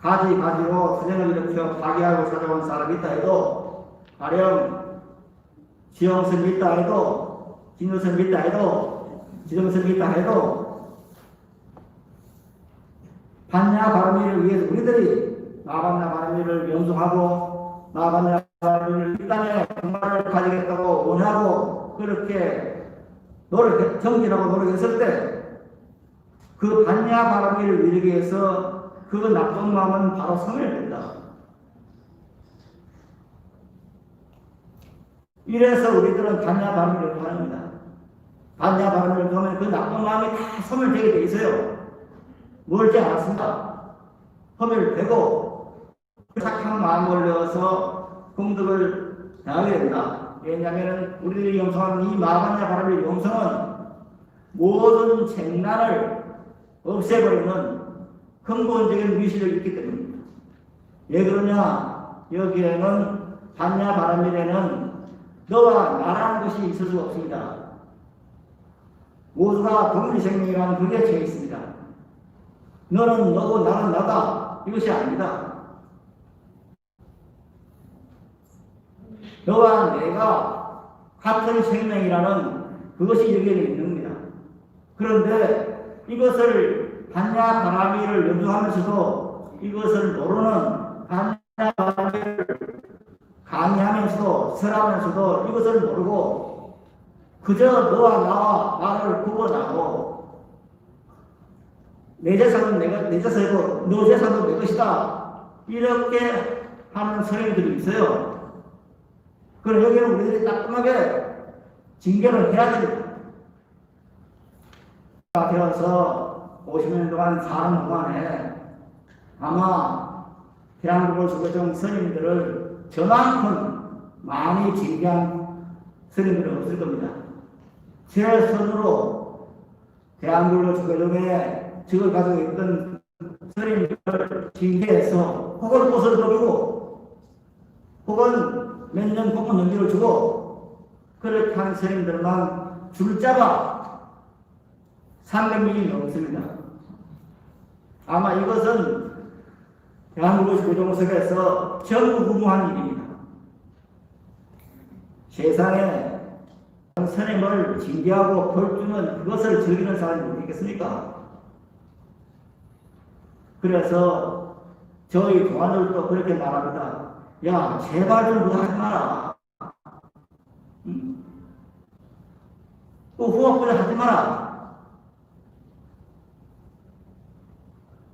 가지로 투쟁을 일으켜 파괴하고 찾아온 사람이 있다 해도 가령 지영선이 있다 해도 진효선이 있다 해도 지정선이 있다 해도 반야 바람비를 위해서 우리들이 나반야 바람비를 영주하고 나반야 바람비를 이 땅에 평화를 가지겠다고 원하고 그렇게 정진하고 노력했을 때 그 반야 바람비를 이루기 위해서 그 나쁜 마음은 바로 소멸된다. 이래서 우리들은 반야 바람비를 바랍니다. 반야 바람비를 보면 그 나쁜 마음이 다 소멸되게 돼 있어요. 멀지 않았습니다. 소멸되고 착한 마음을 내어서 공덕을 당하게 된다. 왜냐하면 우리들이 용서하는 이 마반야 바람의 용서는 모든 쟁난을 없애버리는 근본적인 위시력이 있기 때문입니다. 왜 그러냐? 여기에는 반야 바람일에는 너와 나라는 것이 있을 수 없습니다. 모두가 동일생명이라는 그게 제 있습니다. 너는 너고 나는 나다. 이것이 아닙니다. 너와 내가 같은 생명이라는 그것이 여기에 있는 겁니다. 그런데 이것을 반야 바람이를 염두하면서도 이것을 모르는 반야 바람이를 강의하면서도 설하면서도 이것을 모르고 그저 너와 나와 나를 구분하고 내 재산은 내 재산이고 너 재산은 내 것이다. 이렇게 하는 선생님들이 있어요. 그럼 여기는 우리들이 따끔하게 징계를 해야 됩니다. 되어서 50년 동안 사는 동안에 아마 대한민국을 주거종 스님들을 저만큼 많이 징계한 스님들은 없을 겁니다. 제 손으로 대한민국을 주거종에 적을 가지고 있던 스님들을 징계해서 혹은 옷을 벗기고 혹은 몇 년 공문 연기를 주고 그렇게 한 스님들만 줄자가 300명이 넘습니다. 아마 이것은 대한민국 교정석에서 전무후무한 일입니다. 세상에 선생님을 징계하고 벌주는 그것을 즐기는 사람이 있겠습니까? 그래서 저희 교관들도 그렇게 말합니다. 야, 제발 좀 그거 하지 마라. 또 후원부를 하지 마라.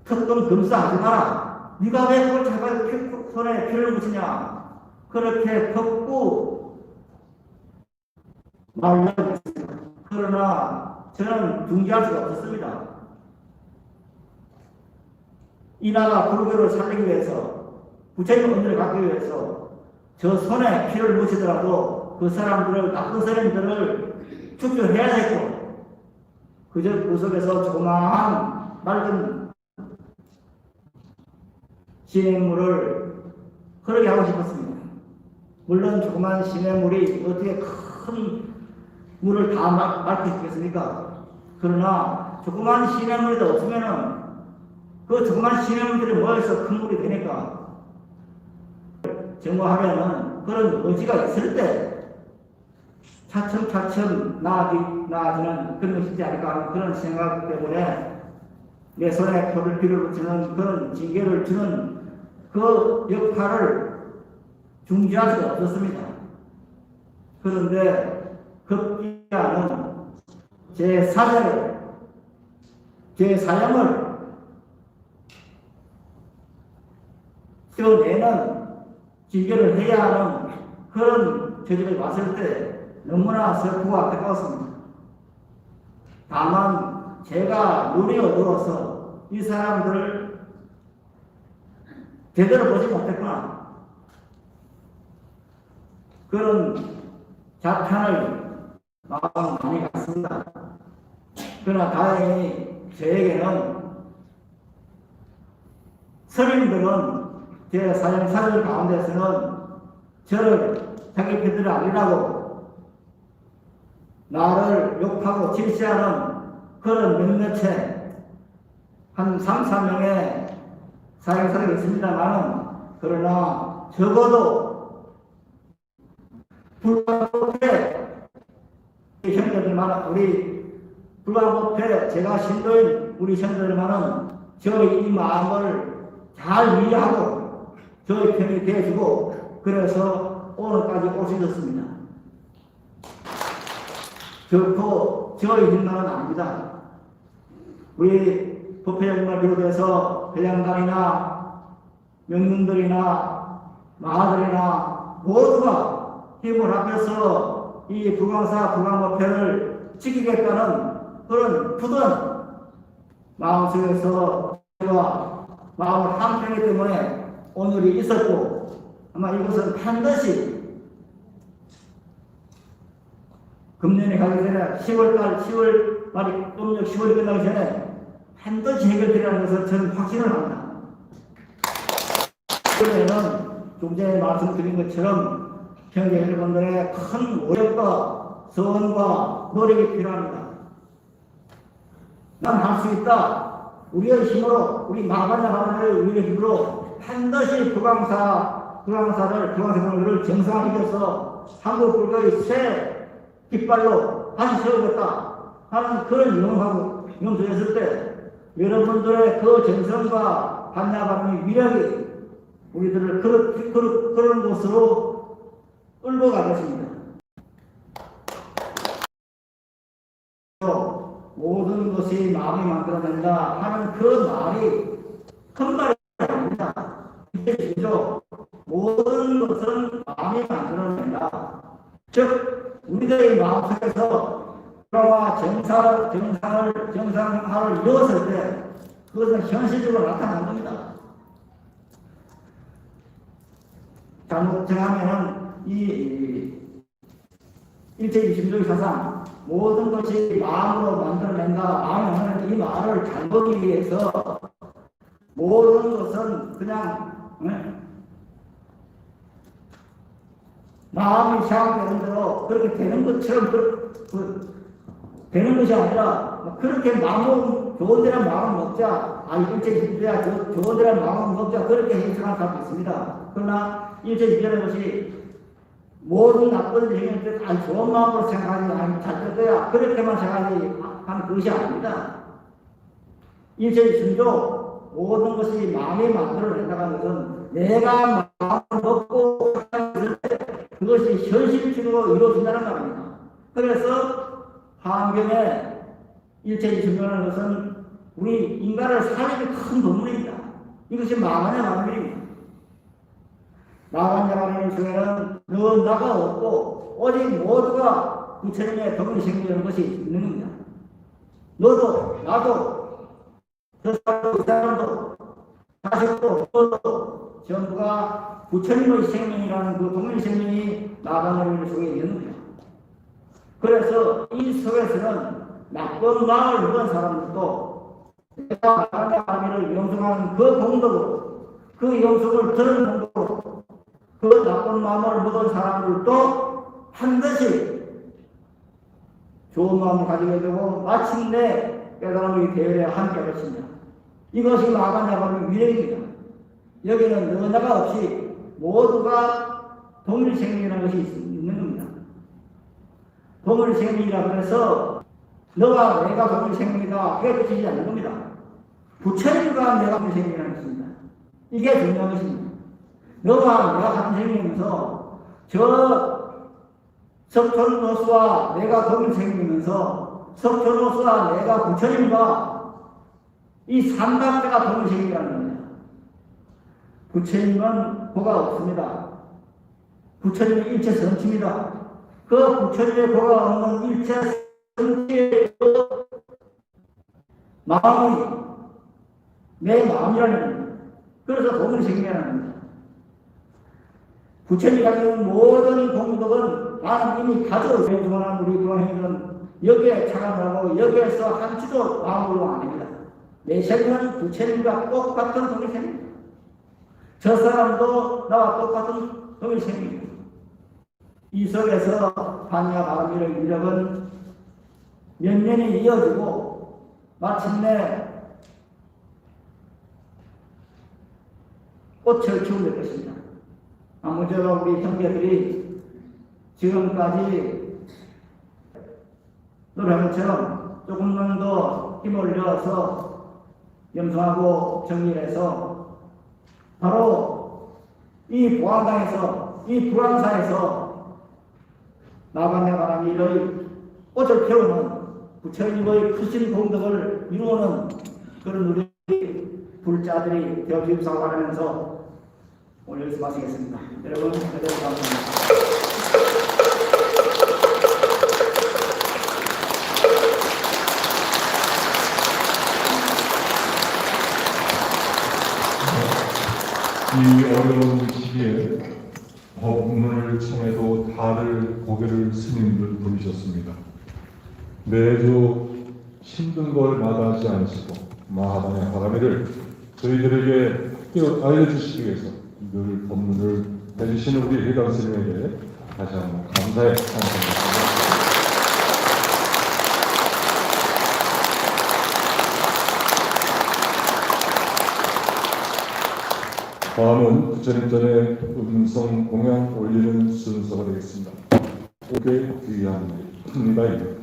특검 검사하지 마라. 네가 왜 그걸 제발 손에 피를 묻히냐. 그렇게 덥고 말렸습니다. 그러나 저는 중지할 수가 없었습니다. 이 나라 불교를 살리기 위해서, 부처님 은혜를 갖기 위해서 저 손에 피를 묻히더라도 그 사람들을, 나쁜 사람들을 축출해야 되고, 그저 그 속에서 조그마한 맑은 시냇물을 흐르게 하고 싶었습니다. 물론 조그마한 시냇물이 어떻게 큰 물을 다 맑게 있겠습니까? 그러나 조그마한 시냇물이 없으면은 그 조그마한 시냇물들이 모여서 큰 물이 되니까 정화하려는 그런 의지가 있을 때 차츰차츰 나아지는 그런 것이지 않을까 하는 그런 생각 때문에 내 손에 표를 붙이는 그런 징계를 주는 그 역할을 중지할 수가 없었습니다. 그런데 급기야는 제 사형을 떼어내는 징계를 해야 하는 그런 처지에 왔을 때 너무나 슬프고 안타까웠습니다. 다만 제가 눈이 어두워서 이 사람들을 제대로 보지 못했구나. 그런 자탄을 마음 많이 갖습니다. 그러나 다행히 저에게는 스님들은 제 사형 가운데서는 저를 자기 편들이 아니라고 나를 욕하고 질시하는 그런 몇몇의 한 3, 4명의 사형사들이 있습니다만은, 그러나 적어도 불가법회 형제들만은, 우리 불가법회 제가 신도인 우리 형제들만은 저희 이 마음을 잘 이해하고 저희 편이 되어주고, 그래서 오늘까지 오셔졌습니다. 결코 저희 힘만은 아닙니다. 우리 법회장님을 비롯해서 회장단이나 명문들이나 마하들이나 모두가 힘을 합해서 이 불광사 지키겠다는 그런 굳은 마음속에서 저와 마음을 한편이기 때문에 오늘이 있었고, 아마 이것은 반드시 금년에 가기 전에 10월 말이 음력 10월이 끝나기 전에 반드시 해결되라는 것을 저는 확신을 합니다. 그러면 좀 전에 말씀드린 것처럼 형제 여러분들의 큰 노력과 서원과 노력이 필요합니다. 난 할 수 있다. 우리의 힘으로, 우리 마반야하는 우리의 힘으로 반드시 불광사를 정상화시켜서 한국 불교의 새 깃발로 다시 세우겠다 하는 그런 용서했을 때 여러분들의 그 정성과 반야반의 위력이 우리들을 그런 곳으로 끌고 가겠습니다. 모든 것이 마음이 만들어낸다 하는 그 말이 큰 말이 아닙니다. 이죠. 모든 것은 마음이 만들어낸다. 즉 우리들의 마음속에서 불화와 정상화를 이루었을 때 그것은 현실적으로 나타난 겁니다. 잘못하면은 이 일제주의심주의 사상 모든 것이 마음으로 만들어낸다 하는 이 말을 잘 보기 위해서 모든 것은 그냥 마음이 생각되는 대로 그렇게 되는 것처럼 되는 것이 아니라 그렇게 마음 좋은 데란 마음 먹자, 일제주의야 좋은 데란 마음 먹자, 그렇게 해석하는 사람도 있습니다. 그러나 일제주의라는 것이 모든 나쁜 행위들 아니 좋은 마음으로 생각하지 아니 잘될 거야 그렇게만 생각하지 하는 것이 아닙니다. 일체의 순조 모든 것이 마음의 만들어낸다는 것은 내가 마음을 먹고 하는 그것이 현실적으로 이루어진다는 말입니다. 그래서 환경에 일체의 순조라는 것은 우리 인간을 살리는 큰 동물입니다. 이것이 마간의 말입니다. 나간 자가라는 중에는 너 나가 없고 오직 모두가 부처님의 덕을 생기는 것이 있는 겁니다. 너도 나도 저 사람도 이 사람도 자식도 너도 전부가 부처님의 생명이라는 그 동일 생명이 나간 속에 있는 겁니다. 그래서 이 속에서는 나쁜 마음을 먹은 사람들도 내가 나간 자를 영성하는 그 공덕으로 그 영성을 드는 공덕으로 그 나쁜 마음을 먹은 사람들도 반드시 좋은 마음을 가지게 되고 마침내 깨달음의 대열에 함께 하십니다. 이것이 마간야가의 위력입니다. 여기는 너나가 없이 모두가 동일생명이라는 것이 있는 겁니다. 동일생명이라 그래서 너와 내가 동일생명이다 그게 뜻이지 않는 겁니다. 부처님과 내가 동일생명이라는 것입니다. 이게 중요한 것입니다. 너와 내가 같은 생명이면서 저 석촌노수와 내가 동일 생명이면서 석촌노수와 내가 부처님과 이 삼각대가 동일 생명이라는 겁니다. 부처님은 고가 없습니다. 부처님은 일체 성취입니다. 그 부처님의 고가 없는 일체 성취의 마음이 내 마음이라는 겁니다. 그래서 동일 생명이라는 겁니다. 부처님이 가진 모든 공덕은 나는 이미 가져서 중요한 우리 교황님들은 여기에 착안하고 여기에서 한치도 마음으로 안 합니다. 내 생명은 부처님과 똑같은 동일생입니다. 저 사람도 나와 똑같은 동일생입니다. 이 속에서 반야 바람이의 위력은 몇 년이 이어지고 마침내 꽃을 키우게 것입니다. 아무쪼록 우리 형제들이 지금까지 노래처럼 조금만 더 힘을 내어서 염성하고 정리해서 바로 이 보안당에서 이 불안사에서 나반의 바람이의 꽃을 피우는 부처님의 크신 공덕을 이루는 그런 우리 불자들이 되어주시고 바라면서 오늘 여기서 마치겠습니다. 여러분, 감사합니다. 이 어려운 시기에 법문을 청해도 다들 고개를 스님들 부르셨습니다. 매주 힘든 걸 마다하지 않으시고 마하반의 바람이를 저희들에게 알려주시기 위해서 늘 법문을 해주시는 우리 회당 스님에게 다시 한번 감사의 감사합니다. 다음은 부처님 전에 음성 공양 올리는 순서가 되겠습니다. 오게 귀합니다.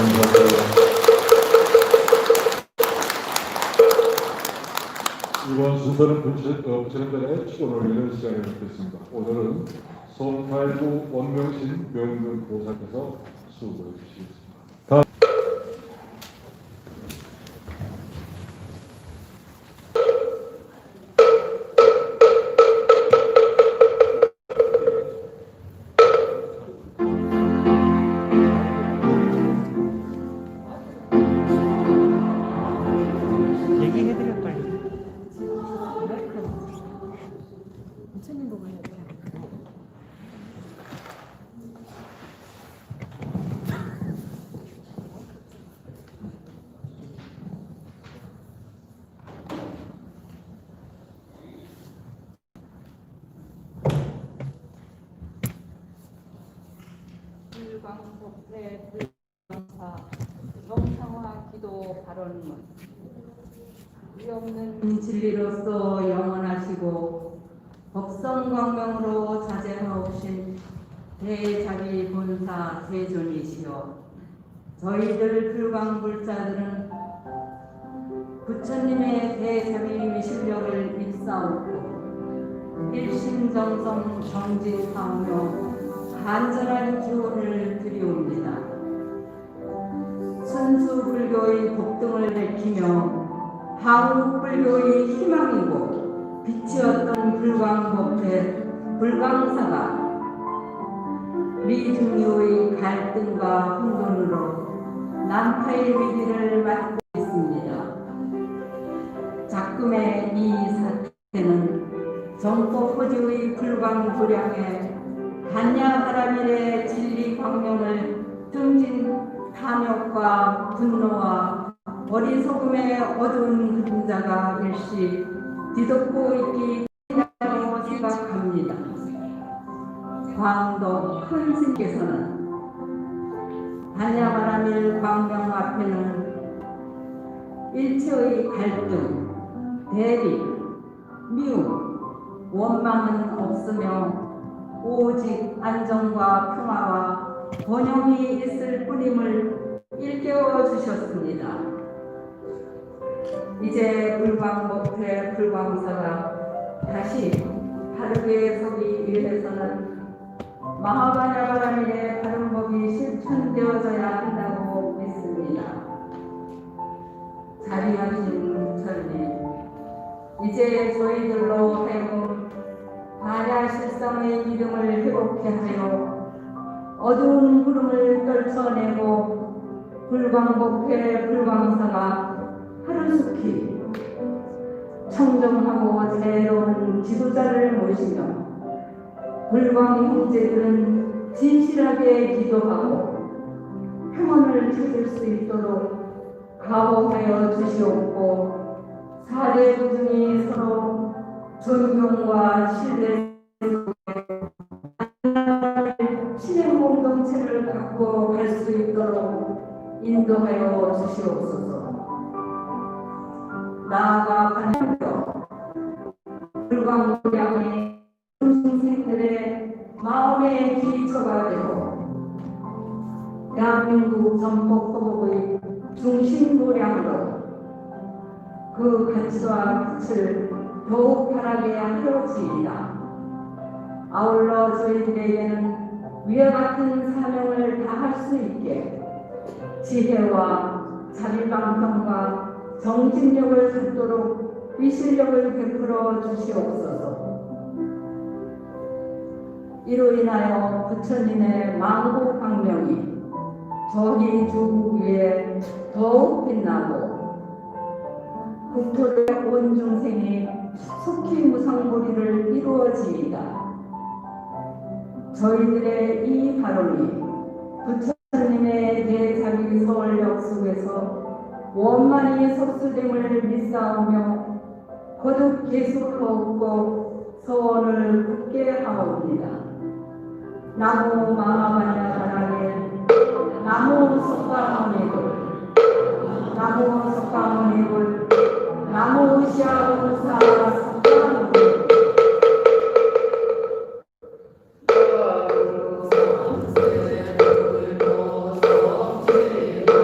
감사합니다. 이번 순서는 부처님들의 축원을 올리는 시간을 갖겠습니다. 오늘은 송팔구 원명신 명근 보살께서 수고해 주시겠습니다. 다음. 얘기해드려 빨리. 부처님 보고 얘기하는 불광복대 불광사 명상화 기도 발언문 위없는 진리로서 영원하시고 법성광명으로 자재하오신 대자비 본사 세존이시여 저희들 불광불자들은 부처님의 대자비 위실력을 입사하고 일심정성 정진하며 간절한 기원을 드리옵니다. 순수 불교의 복등을 밝히며 한국 불교의 희망이고 빛이었던 불광법회 불광사가 미중유의 갈등과 혼돈으로 난파의 위기를 맞고 있습니다. 작금의 이 사태는 정법호지의 불광불양에 단야바라밀의 진리 광명을 등진 탐욕과 분노와 어리석음의 어두운 그림자가 일시 뒤덮고 있기 때문이라고 생각합니다. 광도 큰 스님께서는 단야바라밀 광명 앞에는 일체의 갈등, 대립, 미움, 원망은 없으며 오직 안정과 평화와 번영이 있을 뿐임을 일깨워 주셨습니다. 이제 불광법회 불광사가 다시 바르게 서기 위해서는 마하바냐바라밀의 바른 법이 실천되어져야 한다고 믿습니다. 자비하신 부처님, 이제 저희들로 하여금 반야 실성의 믿음을 회복케 하여 어두운 구름을 떨쳐내고 불광복회 불광사가 하루속히 청정하고 자애로운 지도자를 모시며 불광 형제들은 진실하게 기도하고 평온을 찾을 수 있도록 가호하여 주시옵고 사대 부중이 서로 존경과 신뢰 속에 신행 공동체를 갖고 갈 수 있도록 인도하여 주시옵소서. 나아가 반야교 불광불양의 중생들의 마음의 기초가 되고 대한민국 전복법의 중심도량으로 그 가치와 빛을 더욱 바라게 하여지이다. 아울러 저희들에게는 위와 같은 사명을 다할 수 있게 지혜와 자비방편과 정진력을 갖도록 위실력을 베풀어 주시옵소서. 이로 인하여 부처님의 망국광명이 저희 조국 위에 더욱 빛나고 국토의 온 중생이 속히 무상고리를 이루어지이다. 저희들의 이 발언이 부처님의 대자비 서원력 속에서 원만히 속수됨을 믿사오며 거듭 계속하옵고 서원을 굳게 하옵니다. 나무 마하바냐바라밀 나무 석가모니불 나무 석가모니불 나무 시아운사 석가모니불 거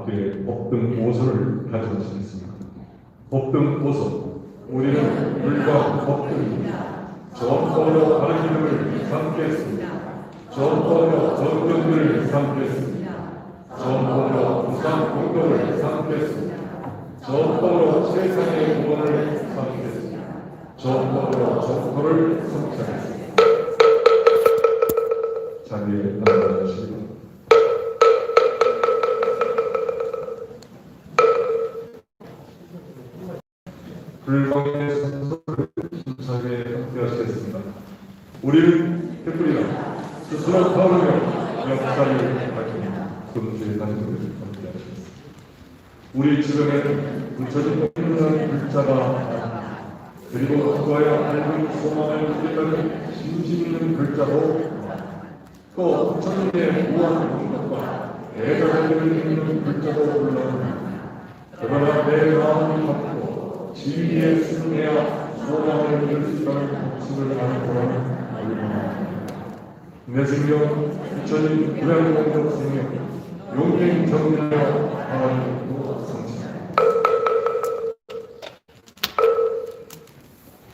앞뒤에 법등 5선을 가져오시겠습니다. 법등 5선. 우리는 물과 법등입니다. 전법으로 바른 이름을 삼겠습니다. 전법으로 전경들을 삼겠습니다. 전법으로 부산 공동을 삼겠습니다. 전법으로 세상의 구원을 삼겠습니다. 전법으로 정토를 성취하겠습니다. 자리에 앉아주시기 불광의 선서를 심사에 함께하시겠습니다. 우리는 태풀이라 스스로 타오르며 역사를 밝힙니다. 금주의 단식을 함께하시겠습니다. 우리 주변에 붙여진 힘든 글자가 그리고 그거야 밝은 소망을 드리는 진심 있는 글자도 또 붙여진의 무한 공덕과 애절함을 있는 글자도 물론 그러나 내 마음을 갖고 진리에 승리해야 소망을 이룰 수 있다는 복수를 하는 거라는 얼마나 내 생명 붙여진 불안공덕 생명 용맹 정리하여 하나님도 성취합니다.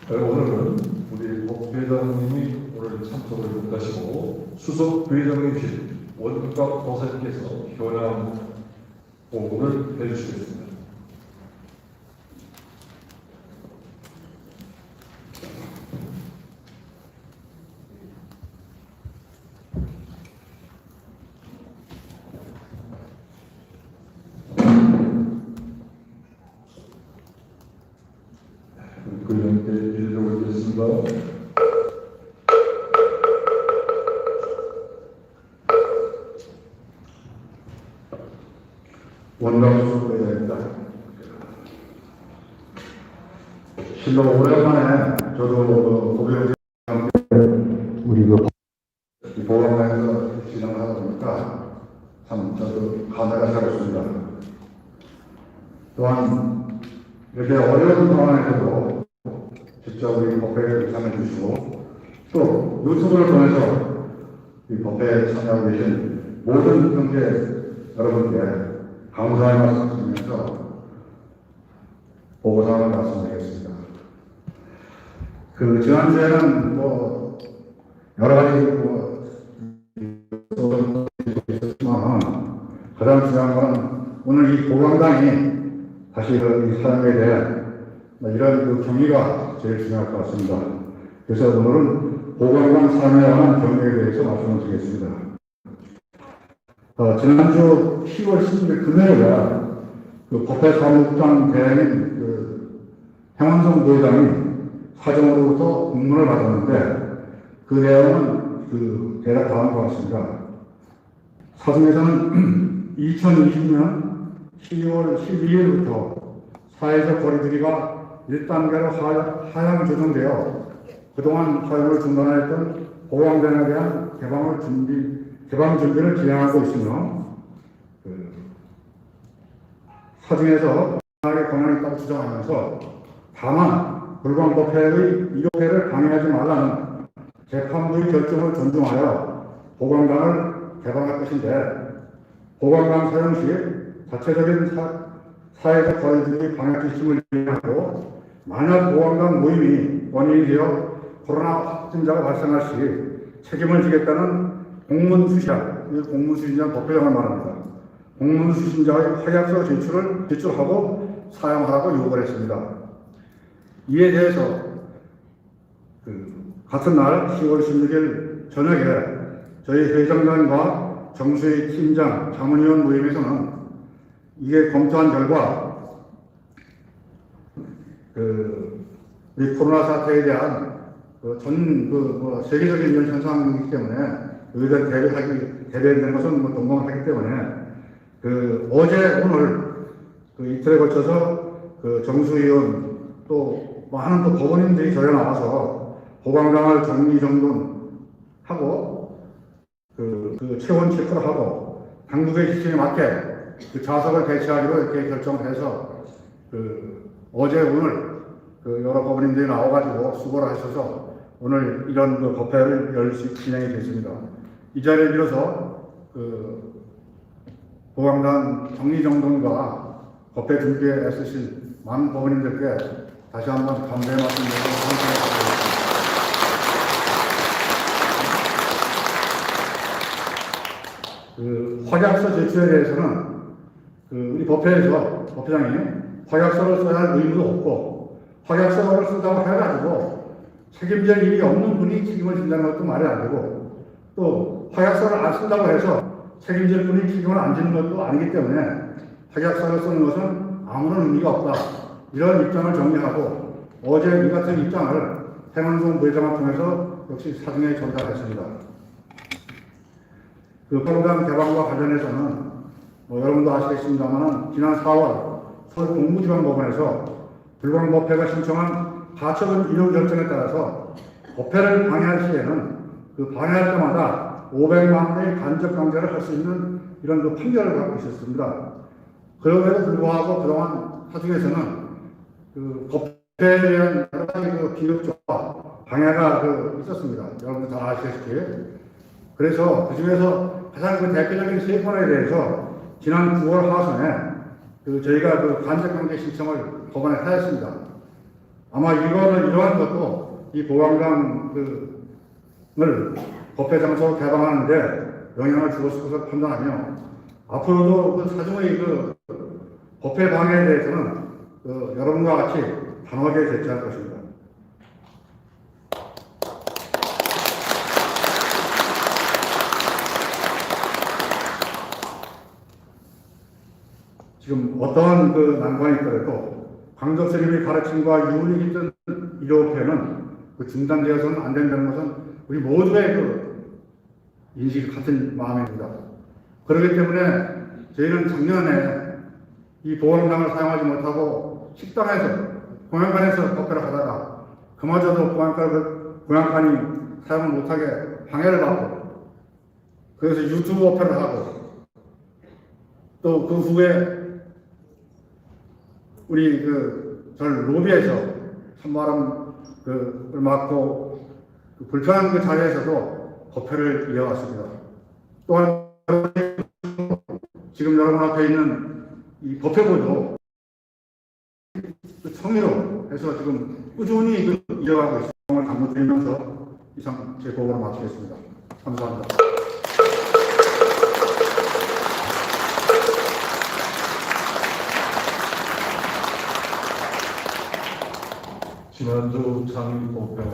오늘은 우리 법회장님이 오늘 참석을 못하시고 수석 회장님이신 원각 보살께서 현황 보고를 해주시겠습니다. 그분께 일을 드리겠습니다. 원광수 회장입니다. 실로 오랜만에 저도 고병 우리 보험에서 진행을 하다 보니까 참 저도 감회가 새롭습니다. 또한 이렇게 어려운 상황에서도 직접 우리 법회에 참여해 주시고 또 유튜브를 통해서 이 법회에 참여하고 계신 모든 형제 여러분께 감사의 말씀 드리면서 보고사항을 말씀드리겠습니다. 지난주에는 여러 가지 있었지만 가장 중요한 건 오늘 이 보강당이 다시 이 사람에 대해 이런 경위가 제일 중요할 것 같습니다. 그래서 오늘은 보강당 사람에 관한 경위에 대해서 말씀을 드리겠습니다. 지난주 10월 10일 금요일에 법회 사무국장 대행인 행원성 부회장이 사정으로부터 공문을 받았는데 그 내용은 대략 다음과 같습니다. 사정에서는 2020년 12월 12일부터 사회적 거리두기가 1단계로 하향 조정되어 그동안 사용을 중단하였던 보강단에 대한 개방 준비를 진행하고 있으며 사중에서 권한이 있다고 주장하면서 다만 불광법회의 이력회를 방해하지 말라는 재판부의 결정을 존중하여 보강당을 개방할 것인데 보강당 사용 시 자체적인 사회적 거리두기 방역 지침을 이행하고 만약 보강당 모임이 원인이 되어 코로나 확진자가 발생할 시 책임을 지겠다는 공문수신자는 법회장을 말합니다. 공문수신자의 확약서 제출하고 사용하라고 요구를 했습니다. 이에 대해서 같은 날 10월 16일 저녁에 저희 회장단과 정수희 팀장, 자문위원 모임에서는 이게 검토한 결과 이 코로나 사태에 대한 세계적인 이런 현상이기 때문에 여기다 대비되는 것은 동감하기 때문에 어제 오늘 이틀에 걸쳐서 정수위원 또 많은 법원인들이 저에 나와서 보강당을 정리정돈하고 체온 체크를 하고 당국의 지침에 맞게 좌석을 배치하기로 이렇게 결정을 해서 어제 오늘 여러 법원인들이 나와가지고 수고를 하셔서 오늘 이런 법회를 열 수 진행이 됐습니다. 이 자리를 빌어서 보강단 정리정돈과 법회 준비에 애쓰신 많은 법원님들께 다시 한번 감사의 말씀드리고 감사드리겠습니다. 그 확약서 제출에 대해서는 우리 법회에서 법회장이 확약서를 써야 할 의무도 없고 확약서를 쓰자고 해가지고 책임질 일이 없는 분이 책임을 진다는 것도 말이 안 되고 또 확약서를 안 쓴다고 해서 책임질 분이 책임을 안 지는 것도 아니기 때문에 확약서를 쓰는 것은 아무런 의미가 없다. 이런 입장을 정리하고 어제 이 같은 입장을 해만동 부회장을 통해서 역시 사중에 전달했습니다. 그 보강단 개방과 관련해서는 여러분도 아시겠습니다만 지난 4월 서울 동부지방법원에서 불광법회가 신청한 가처분 인용 결정에 따라서 법회를 방해할 시에는 그 방해할 때마다 500만 원의 간접 강제를 할 수 있는 이런 그 판결을 갖고 있었습니다. 그럼에도 불구하고 그동안 사중에서는 그 법회에 대한 여러 가지 그 비협조와 방해가 있었습니다. 여러분들 다 아시다시피. 그래서 그 중에서 가장 그 대표적인 세 건에 대해서 지난 9월 하순에 저희가 그 간접강제 신청을 법원에 하였습니다. 아마 이러한 것도 이 보강당을 법회 장소로 개방하는데 영향을 주었을 것을 판단하며 앞으로도 그 사중의 법회 방해에 대해서는 여러분과 같이 단호하게 제치할 것입니다. 지금 어떠한 난관이 있더라도 강덕 스님의 가르침과 유운이 깃든 일요회는 중단되어서는 안 된다는 것은 우리 모두의 인식이 같은 마음입니다. 그렇기 때문에 저희는 작년에 이 보험당을 사용하지 못하고 식당에서 공양관에서 법회를 하다가 그마저도 공양관이 사용을 못하게 방해를 받고 그래서 유튜브 법회를 하고 또 그 후에 우리 절 로비에서 찬바람을 맞고 불편한 자리에서도 법회를 이어왔습니다. 또한 지금 여러분 앞에 있는 이 법회보도 성의로 해서 지금 꾸준히 이어가고 있음을 강조드리면서 이상 제 보고를 마치겠습니다. 감사합니다. 지난주 장립법회와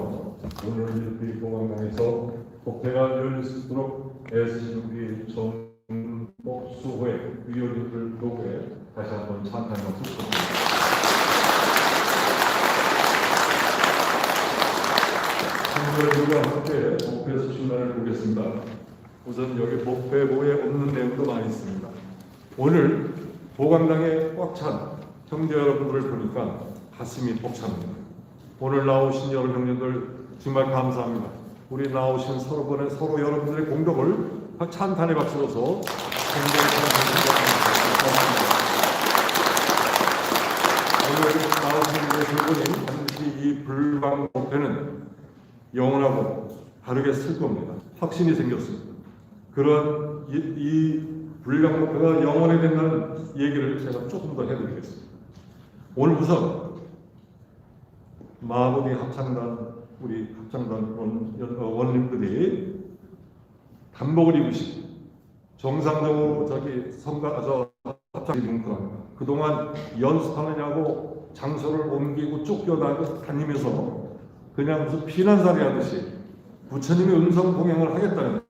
오늘 이 보강당에서 법회가 열릴 수 있도록 애쓰신 우리 정복 수호의 위원님들 노고에 다시 한번 찬탄을 드립니다. 친구들과 함께 법회에서 출마를 보겠습니다. 우선 여기 법회보에 없는 내용도 많이 있습니다. 오늘 보강당에 꽉 찬 형제 여러분들을 보니까 가슴이 벅찹니다. 오늘 나오신 여러 형님들 정말 감사합니다. 우리 나오신 서로 여러분들의 공덕을 찬탄의 박수로서 오늘 나오신 분이 반드시 이 불광법회는 영원하고 다르게 쓸 겁니다. 확신이 생겼습니다. 그런 이 불광법회가 영원히 된다는 얘기를 제가 조금 더 해드리겠습니다. 오늘 우선 마부디 합창단 우리 합창단 원님들이 단복을 입으시고 정상적으로 합창 문과 그동안 연습하느냐고 장소를 옮기고 다니면서 그냥 무슨 피난살이 하듯이 부처님의 음성 공양을 하겠다는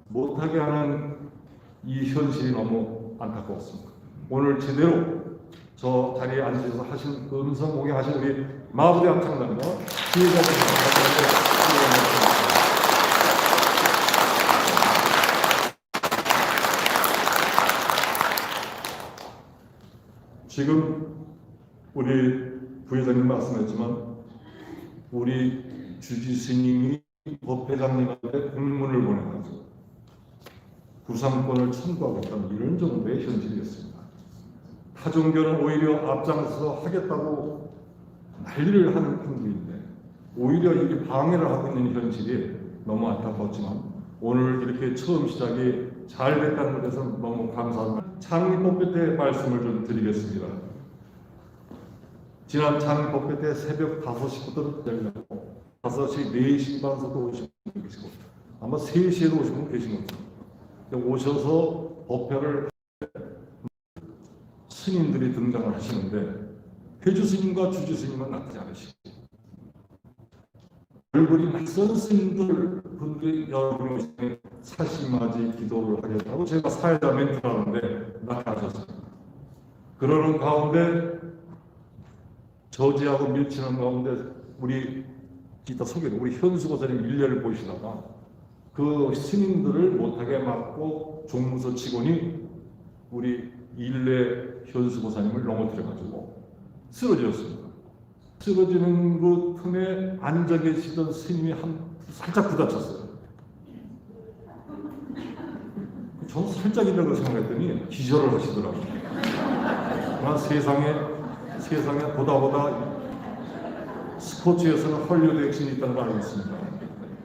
못하게 하는 이 현실이 너무 안타까웠습니다. 오늘 제대로 저 자리에 앉으셔서 하신 음성 공양하신 우리 마부디 합창단과 피해자들 지금 우리 부회장님 말씀했지만 우리 주지 스님이 법회장님한테 공문을 보내가지고 구상권을 청구하겠다는 이런 정도의 현실이었습니다. 타종교는 오히려 앞장서서 하겠다고 난리를 하는 판국인데 오히려 이게 방해를 하고 있는 현실이 너무 안타까웠지만 오늘 이렇게 처음 시작이 잘 됐다는 것에서 너무 감사합니다. 창립법회 때 말씀을 좀 드리겠습니다. 지난 창립법회 때 새벽 5시부터 열렸고 5시 4시 반서도 오신 분 계시고 아마 3시에도 오신 분 계신 겁니다. 오셔서 법회를 스님들이 등장을 하시는데 회주 스님과 주주 스님은 나타나지 않으시고 얼굴이 낯선 스님들 분들이 여러분이 오시면 사심맞이 기도를 하겠다고 제가 사회자 멘트를 하는데 나타나셨습니다. 그러는 가운데 저지하고 밀치는 가운데 우리 이따 소개를 우리 현수고사님 일례를 보시다가 그 스님들을 못하게 막고 종무소 직원이 우리 일례 현수고사님을 넘어뜨려가지고 쓰러졌습니다. 쓰러지는 그 틈에 앉아 계시던 스님이 살짝 부딪혔어요. 저는 살짝이라고 생각했더니 기절을 하시더라고요. 그러나 세상에 보다 스포츠에서는 헐리우드 액션이 있다는 걸 알고 있습니다.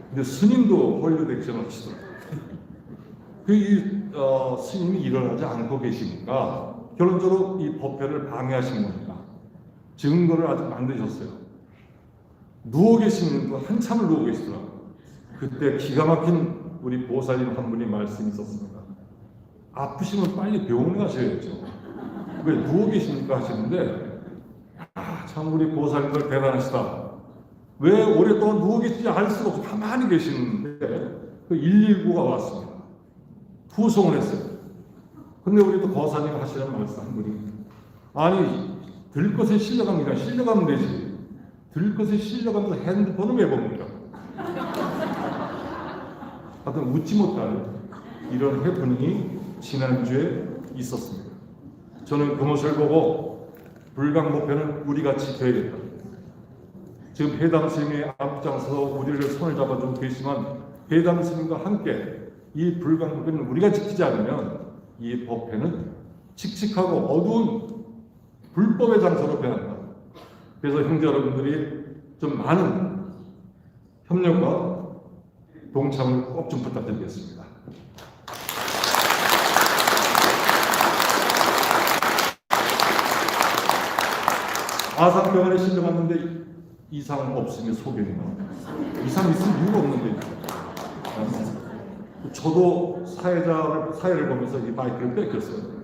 근데 스님도 헐리우드 액션을 하시더라고요. 스님이 일어나지 않고 계시니까 결론적으로 이 법회를 방해하신 겁니다. 증거를 아직 만드셨어요. 누워 계시는 분 한참을 누워 계시더라고요. 그때 기가 막힌 우리 보살님 한 분이 말씀이 있었습니다. 아프시면 빨리 병원에 가셔야죠. 왜 누워 계십니까 하시는데 참 우리 보살님들 대단하시다. 왜 오랫동안 누워 계시지 알 수가 없어. 가만히 계시는데 그 119가 왔습니다. 후송을 했어요. 근데 우리 또 거사님 하시는 말씀 한 분이 아니 들것에 실려갑니까? 실려가면 되지. 들것에 실려가면서 핸드폰을 왜 봅니까? 하여튼 웃지 못할 이런 해프닝이 지난주에 있었습니다. 저는 그 모습을 보고 불강목표는 우리가 지켜야겠다. 지금 회담 스님이 앞장서 우리를 손을 잡아주고 계시지만 회담 스님과 함께 이 불강목표는 우리가 지키지 않으면 이 법회는 칙칙하고 어두운 불법의 장소로 변한다. 그래서 형제 여러분들이 좀 많은 협력과 동참을 꼭 좀 부탁드리겠습니다. 아산병원에 실려갔는데 이상 없으면 소견이나 이상 있으면 이유가 없는데 저도 사회를 보면서 이 마이크를 뺏겼어요.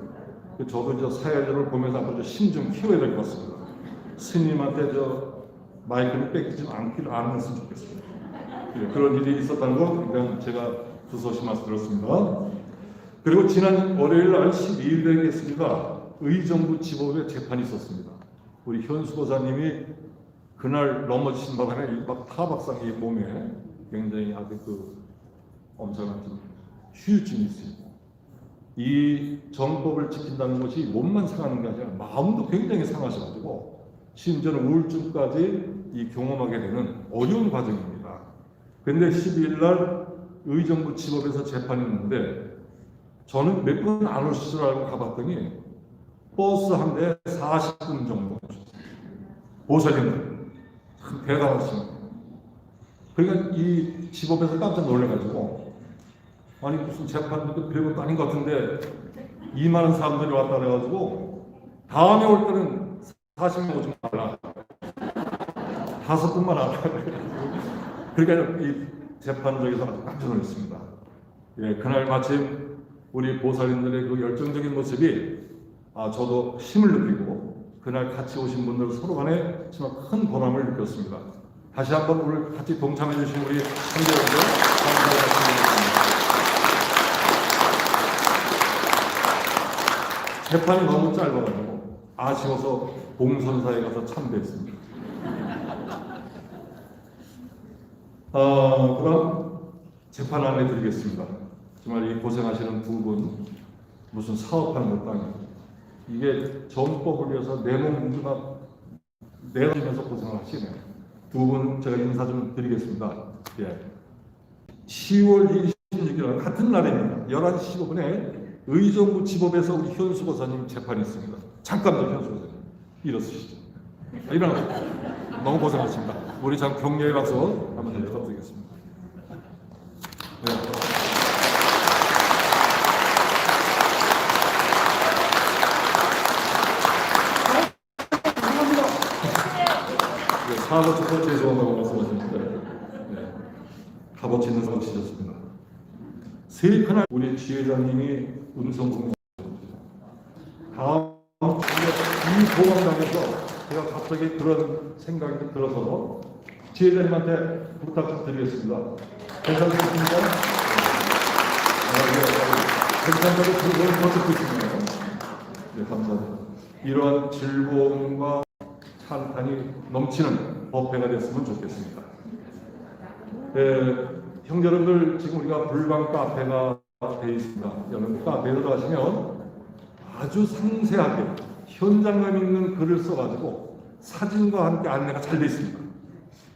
저도 이제 사회자를 보면서 앞으로 심 좀 키워야 될 것 같습니다. 스님한테 마이크를 뺏기지 않기를 안 했으면 좋겠습니다. 그런 일이 있었다는 거 그냥 제가 두서시 말씀드렸습니다. 그리고 지난 월요일 날 12일 되겠습니다. 의정부 지법에 재판이 있었습니다. 우리 현수고사님이 그날 넘어지신 바람에 막 타박상이 몸에 굉장히 아주 엄청난 후유증이 있습니다. 이 정법을 지킨다는 것이 몸만 상하는 게 아니라 마음도 굉장히 상하셔가지고 심지어는 우울증까지 경험하게 되는 어려운 과정입니다. 그런데 12일 날 의정부 지법에서 재판이 있는데 저는 몇 분 안 오실 줄 알고 가봤더니 버스 한 대에 40분 정도 보살님들 대단하십니다. 그러니까 이 지법에서 깜짝 놀래가지고 아니 무슨 재판도 별것도 아닌 것 같은데 2만 사람들이 왔다 그래가지고 다음에 올 때는 40명 오지 말라 5분만 안 하라 그러니까 이 재판장에서 아주 깜짝 놀랐습니다. 예, 그날 마침 우리 보살님들의 그 열정적인 모습이 저도 힘을 느끼고 그날 같이 오신 분들 서로 간에 정말 큰 보람을 느꼈습니다. 다시 한번 오늘 같이 동참해 주신 우리 형제분들 감사드립니다. 재판이 너무 짧아가지고 아쉬워서 봉선사에 가서 참배했습니다. 그럼 재판 안내 드리겠습니다. 정말 이 고생하시는 두 분 무슨 사업하는 것도 아니고 이게 정법을 위해서 내 몸 막 내어지면서 고생을 하시네요. 두 분 제가 인사 좀 드리겠습니다. 예. 10월 26일 같은 날입니다. 11시 15분에 의정부 지법에서 우리 현수고사님 재판이 있습니다. 잠깐만 현수고사님 일어서시죠. 일어나세요. 너무 고생하셨습니다. 우리 참 격려의 박수 한번 부탁드리겠습니다. 네. 사고쳐서 죄송하다고 말씀하셨는데 네. 값어치 있는 사고 치셨습니다. 세컨할 우리 지회장님이 음성 공유하셨습니다. 다음 이 보강당에서 제가 갑자기 그런 생각이 들어서 지회장님한테 부탁 좀 드리겠습니다. 괜찮으십니까? 괜찮다고 그걸 더 듣고 있습니다. 네, 감사합니다. 이러한 즐거움과 찬탄이 넘치는 법회가 됐으면 좋겠습니다. 형제 여러분들, 지금 우리가 불광 카페가 되어 있습니다. 여러분 카페에 들어가시면 아주 상세하게 현장감 있는 글을 써가지고 사진과 함께 안내가 잘 되어 있습니다.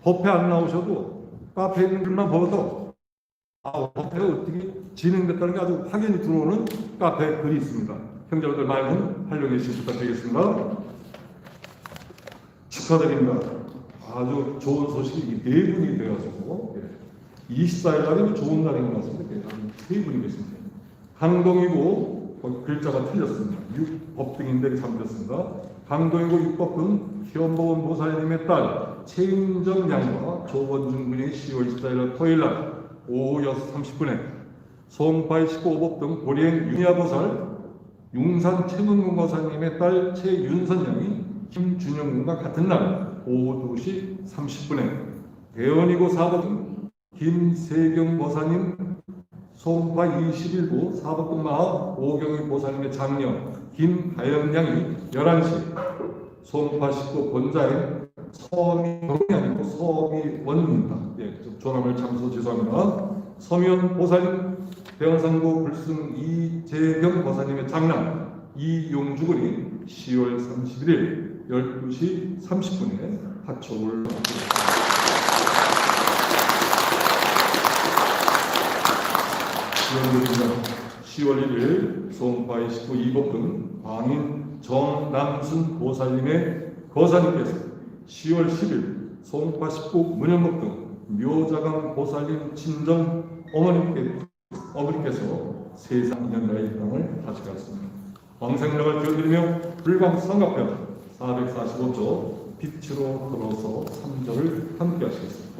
법회 안 나오셔도 카페에 있는 글만 보고도 법회가 어떻게 진행됐다는 게 아주 확연히 들어오는 카페 글이 있습니다. 형제 여러분들 많은 활용해 주시기 부탁드리겠습니다. 축하드립니다. 아주 좋은 소식이 네 분이 되어가지고 24일 날이 좋은 날인 것 같습니다. 세 분이 계십니다. 강동이고 글자가 틀렸습니다. 육법등인데 잠겼습니다. 강동이고 육법등 현보원 보살님의 딸 최인정 양과 조원준 군이 10월 14일 토요일 날 오후 6시 30분에 송파의 19법등 고리행 윤야보살 융산 최문공 보살님의 딸 최윤선 양이 김준영 군과 같은 날 오후 2시 30분에 대원이고 사법등 김세경 보사님 송파 21부 사법등 마을 오경희 보사님의 장녀 김하영 양이 11시 송파 19 본자인 서미원이 아니고 서미원입니다. 예, 조남을 참소 죄송합니다. 서미원 보사님 대원상구 불승 이재경 보사님의 장남 이용주 군이 10월 31일 12시 30분에 하촉을 10월 1일 송파의 19 이법등 광인 정남순 보살님의 거사님께서 10월 10일 송파 19 문현법등 묘자강 보살님 친정 어머니께서 세상 연가의 땅을 하시겠습니다. 왕생력을 기원드리며 불광 성가편 445조 빛으로 걸어서 3절을 함께 하시겠습니다.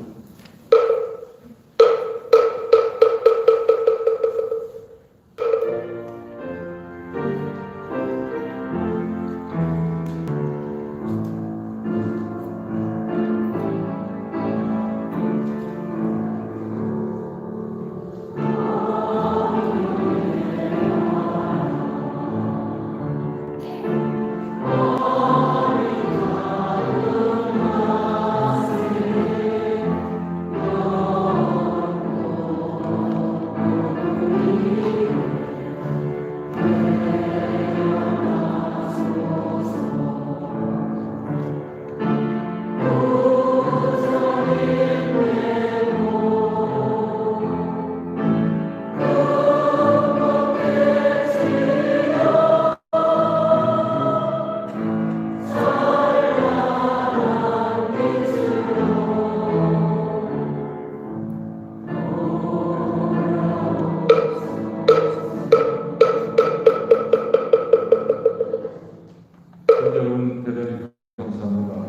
여러분 대단히 감사합니다.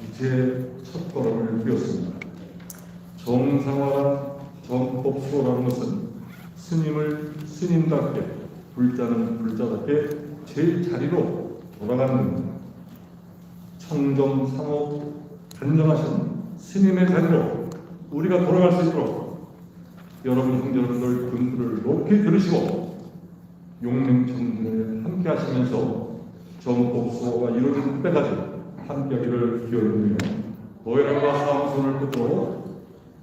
이제 첫 걸음을 뛰었습니다. 정상화한 정법수라는 것은 스님을 스님답게 불자는 불자답게 제 자리로 돌아가는 겁니다. 청정상호 단정하신 스님의 자리로 우리가 돌아갈 수 있도록 여러분 형제분들 근들을 높이 들으시고 용맹청진을 함께 하시면서 정법수호가 이루어지는 때까지 함께하기를 기원드리며 도회랑과 사무소를 끝으로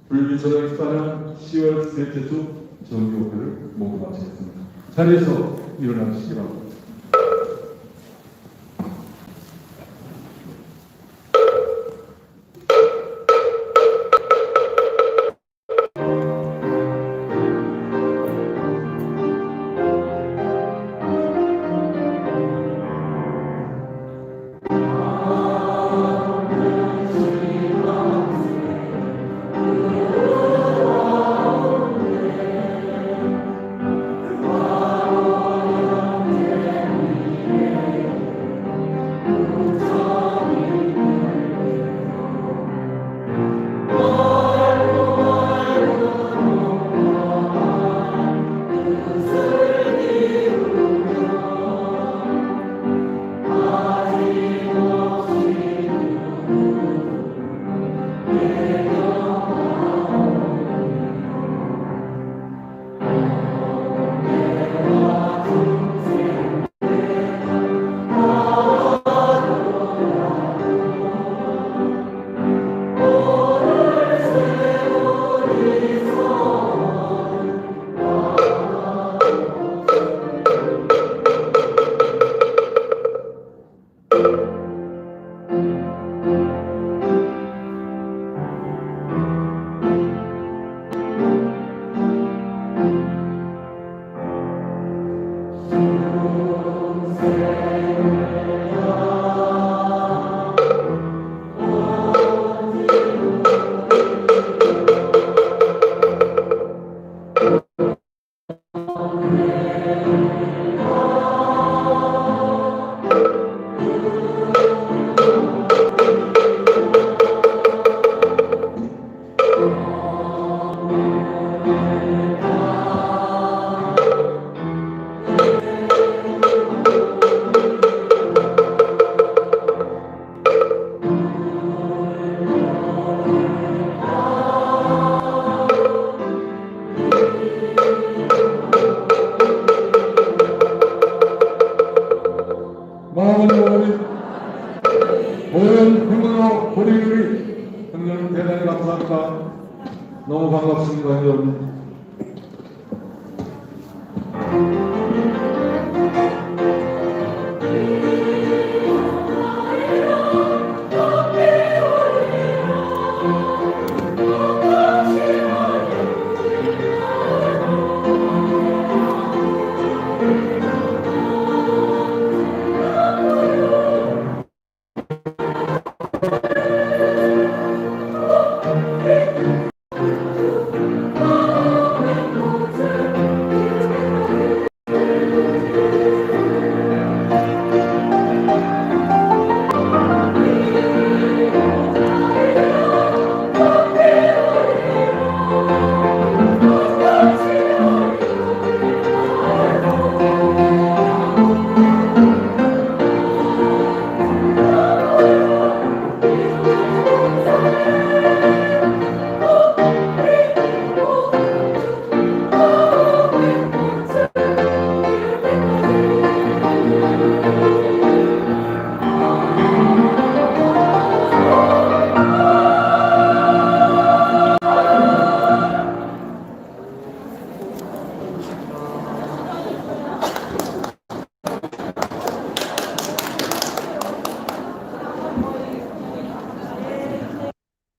불비서를 입사하는 10월 셋째 주 정기호회를 모두 마치겠습니다. 자리에서 일어나시기 바랍니다. 동생